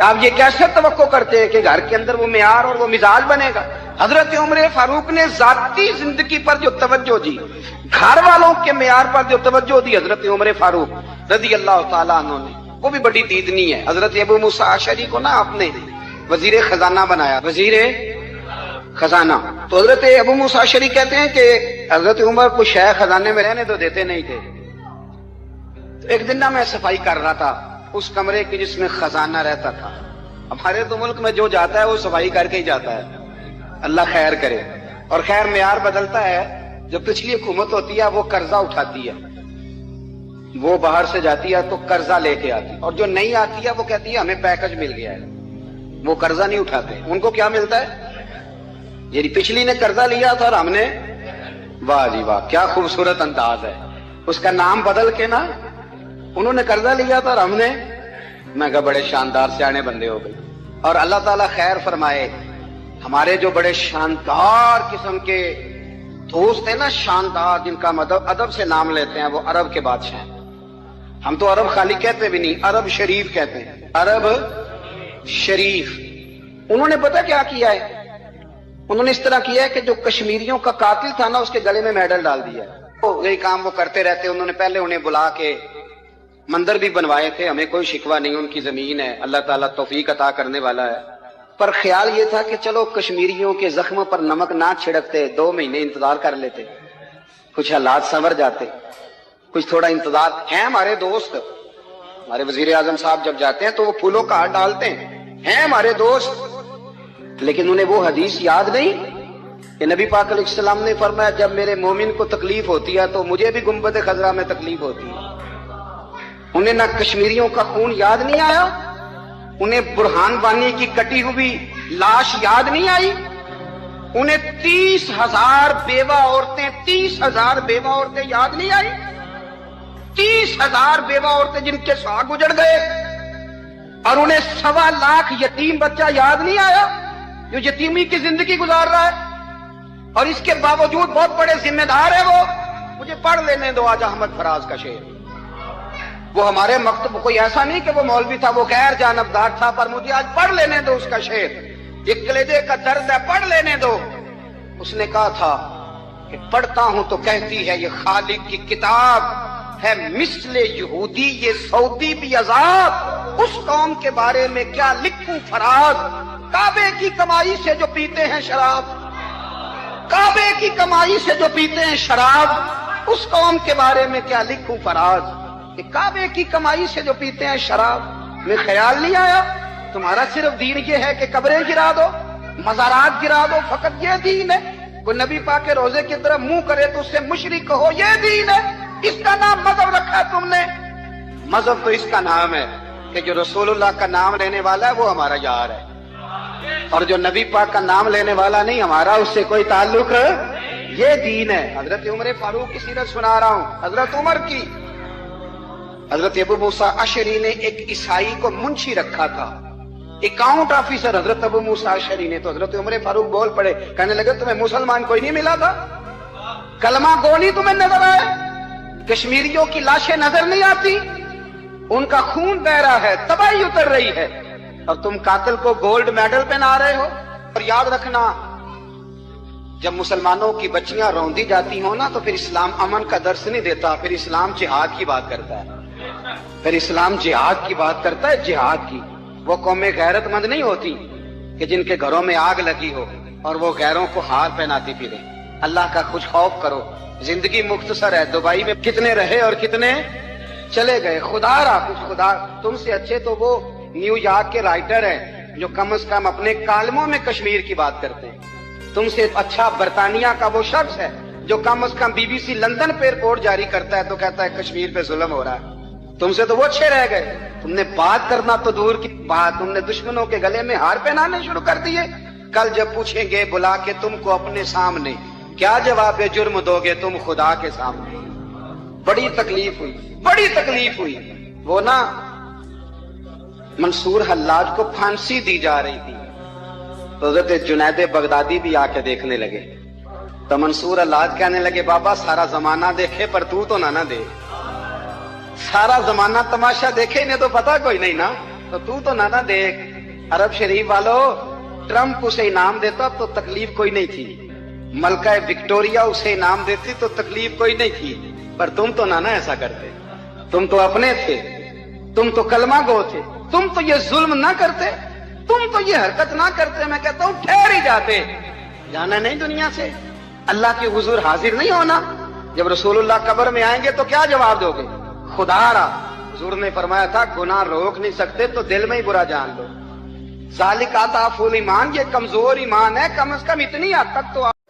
آپ یہ کیسے توقع کرتے ہیں کہ گھر کے اندر وہ معیار اور وہ مزاج بنے گا؟ حضرت عمر فاروق نے ذاتی زندگی پر جو توجہ دی، گھر والوں کے معیار پر جو توجہ دی حضرت عمر فاروق رضی اللہ تعالیٰ عنہ نے، وہ بھی بڑی دیدنی ہے. حضرت ابو موسیٰ اشعری کو نا آپ نے وزیر خزانہ بنایا، وزیر خزانہ. تو حضرت ابو موسیٰ اشعری کہتے ہیں کہ حضرت عمر کو شے خزانے میں رہنے تو دیتے نہیں تھے. تو ایک دن میں صفائی کر رہا تھا اس کمرے کی جس میں خزانہ رہتا تھا. ہمارے تو ملک میں جو جاتا ہے وہ صفائی کر کے ہی جاتا ہے، اللہ خیر کرے. اور خیر معیار بدلتا ہے جو پچھلی حکومت ہوتی ہے وہ قرضہ اٹھاتی ہے، وہ باہر سے جاتی ہے تو قرضہ لے کے آتی ہے، اور جو نہیں آتی ہے وہ کہتی ہے ہمیں پیکج مل گیا ہے، وہ قرضہ نہیں اٹھاتے۔ ان کو کیا ملتا ہے؟ یعنی پچھلی نے قرضہ لیا تھا اور ہم نے، واہ جی واہ کیا خوبصورت انداز ہے، اس کا نام بدل کے نا، انہوں نے قرضہ لیا تھا اور ہم نے، میں کہا بڑے شاندار سیانے بندے ہو گئے۔ اور اللہ تعالیٰ خیر فرمائے، ہمارے جو بڑے شاندار قسم کے دوست ہیں نا، شاندار، جن کا ادب سے نام لیتے ہیں، وہ عرب کے بادشاہ ہیں۔ ہم تو عرب خالی کہتے بھی نہیں، عرب شریف کہتے ہیں، عرب شریف۔ انہوں نے پتہ کیا کیا ہے؟ انہوں نے اس طرح کیا ہے کہ جو کشمیریوں کا قاتل تھا نا، اس کے گلے میں میڈل ڈال دیا ہے۔ یہی کام وہ کرتے رہتے۔ انہوں نے پہلے انہیں بلا کے مندر بھی بنوائے تھے، ہمیں کوئی شکوہ نہیں، ان کی زمین ہے، اللہ تعالیٰ توفیق عطا کرنے والا ہے، پر خیال یہ تھا کہ چلو کشمیریوں کے زخموں پر نمک نہ چھڑکتے، 2 مہینے انتظار کر لیتے، کچھ حالات سنور جاتے، کچھ تھوڑا انتظار۔ ہیں ہمارے دوست، ہمارے وزیر اعظم صاحب جب جاتے ہیں تو وہ پھولوں کا ہار ڈالتے ہیں ہمارے دوست، لیکن انہیں وہ حدیث یاد نہیں کہ نبی پاک علیہ السلام نے فرمایا جب میرے مومن کو تکلیف ہوتی ہے تو مجھے بھی گنبد خضرا میں تکلیف ہوتی ہے۔ انہیں نہ کشمیریوں کا خون یاد نہیں آیا، انہیں برہان وانی کی کٹی ہوئی لاش یاد نہیں آئی، انہیں 30,000 بیوہ عورتیں 30,000 بیوہ عورتیں یاد نہیں آئی، 30,000 بیوہ عورتیں جن کے ساگ اجڑ گئے، اور انہیں 1.25 لاکھ یتیم بچہ یاد نہیں آیا جو یتیمی کی زندگی گزار رہا ہے، اور اس کے باوجود بہت بڑے ذمہ دار ہے وہ۔ مجھے پڑھ لینے دو آج احمد فراز کا شعر، وہ ہمارے مکتب، کوئی ایسا نہیں کہ وہ مولوی تھا، وہ غیر جانبدار تھا، پر مجھے آج پڑھ لینے دو اس کا شعر، ایک کلیجے کا درد ہے، پڑھ لینے دو۔ اس نے کہا تھا کہ پڑھتا ہوں تو کہتی ہے یہ خالق کی کتاب ہے، مثل یہودی یہ سعودی بھی عذاب، اس قوم کے بارے میں کیا لکھوں فراز، کعبے کی کمائی سے جو پیتے ہیں شراب، کعبے کی کمائی سے جو پیتے ہیں شراب، اس قوم کے بارے میں کیا لکھوں فراز، کہ کعبے کی کمائی سے جو پیتے ہیں شراب۔ میں خیال نہیں آیا تمہارا صرف دین یہ ہے کہ قبریں گرا دو، مزارات گرا دو، فقط یہ دین ہے؟ کوئی نبی پاک کے روزے کی طرف منہ کرے تو اس سے مشرک کہو، یہ دین ہے؟ اس کا نام مذہب رکھا ہے تم نے۔ مذہب تو اس کا نام ہے کہ جو رسول اللہ کا نام لینے والا ہے وہ ہمارا یار ہے، اور جو نبی پاک کا نام لینے والا نہیں، ہمارا اس سے کوئی تعلق، یہ دین ہے۔ حضرت عمر فاروق کی سیرت سنا رہا ہوں، حضرت عمر کی۔ حضرت ابو موسیٰ اشعری نے ایک عیسائی کو منشی رکھا تھا، اکاؤنٹ آفیسر حضرت ابو موسیٰ اشعری نے، تو حضرت عمر فاروق بول پڑے، کہنے لگے تمہیں مسلمان کوئی نہیں ملا تھا؟ کلمہ گو نہیں تمہیں نظر آئے؟ کشمیریوں کی لاشیں نظر نہیں آتی؟ ان کا خون بہ رہا ہے، تباہی اتر رہی ہے، اور تم قاتل کو گولڈ میڈل پہنا رہے ہو۔ اور یاد رکھنا، جب مسلمانوں کی بچیاں روندی جاتی ہوں نا تو پھر اسلام امن کا درس نہیں دیتا، پھر اسلام جہاد کی بات کرتا ہے، پھر اسلام جہاد کی بات کرتا ہے، جہاد کی۔ وہ قومیں غیرت مند نہیں ہوتی کہ جن کے گھروں میں آگ لگی ہو اور وہ غیروں کو ہار پہناتی پھرے۔ اللہ کا کچھ خوف کرو، زندگی مختصر ہے، دبئی میں کتنے رہے اور کتنے چلے گئے، خدا را کچھ، خدا تم سے اچھے تو وہ نیو یارک کے رائٹر ہیں جو کم از کم اپنے کالموں میں کشمیر کی بات کرتے ہیں، تم سے اچھا برطانیہ کا وہ شخص ہے جو کم از کم BBC لندن پہ رپورٹ جاری کرتا ہے تو کہتا ہے کشمیر پہ ظلم ہو رہا ہے، تم سے تو وہ اچھے رہ گئے۔ تم نے بات کرنا تو دور کی بات، تم نے دشمنوں کے گلے میں ہار پہنانے شروع کر دیے۔ کل جب پوچھیں گے بلا کے تم کو اپنے سامنے، کیا جواب جرم دو گے تم خدا کے سامنے؟ بڑی تکلیف ہوئی، بڑی تکلیف ہوئی۔ وہ نا منصور حلاج کو پھانسی دی جا رہی تھی تو حضرت جنید بغدادی بھی آ کے دیکھنے لگے، تو منصور حلاج کہنے لگے بابا سارا زمانہ دیکھے پر تو نہ دے، سارا زمانہ تماشا دیکھے انہیں تو پتا کوئی نہیں نا، تو نہ دیکھ۔ عرب شریف والو، ٹرمپ اسے انعام دیتا تو تکلیف کوئی نہیں تھی، ملکہ وکٹوریا اسے انعام دیتی تو تکلیف کوئی نہیں تھی، پر تم تو نہ ایسا کرتے، تم تو اپنے تھے، تم تو کلمہ گو تھے، تم تو یہ ظلم نہ کرتے، تم تو یہ حرکت نہ کرتے، میں کہتا ہوں ٹھہر ہی جاتے، جانا نہیں دنیا سے، اللہ کے حضور حاضر نہیں ہونا۔ جب رسول اللہ قبر میں آئیں گے تو کیا جواب دو گے؟ خدا را، حضور نے فرمایا تھا گناہ روک نہیں سکتے تو دل میں ہی برا جان لو، ذالک اضعف الایمان، یہ کمزور ایمان ہے، کم از کم اتنی حد تک تو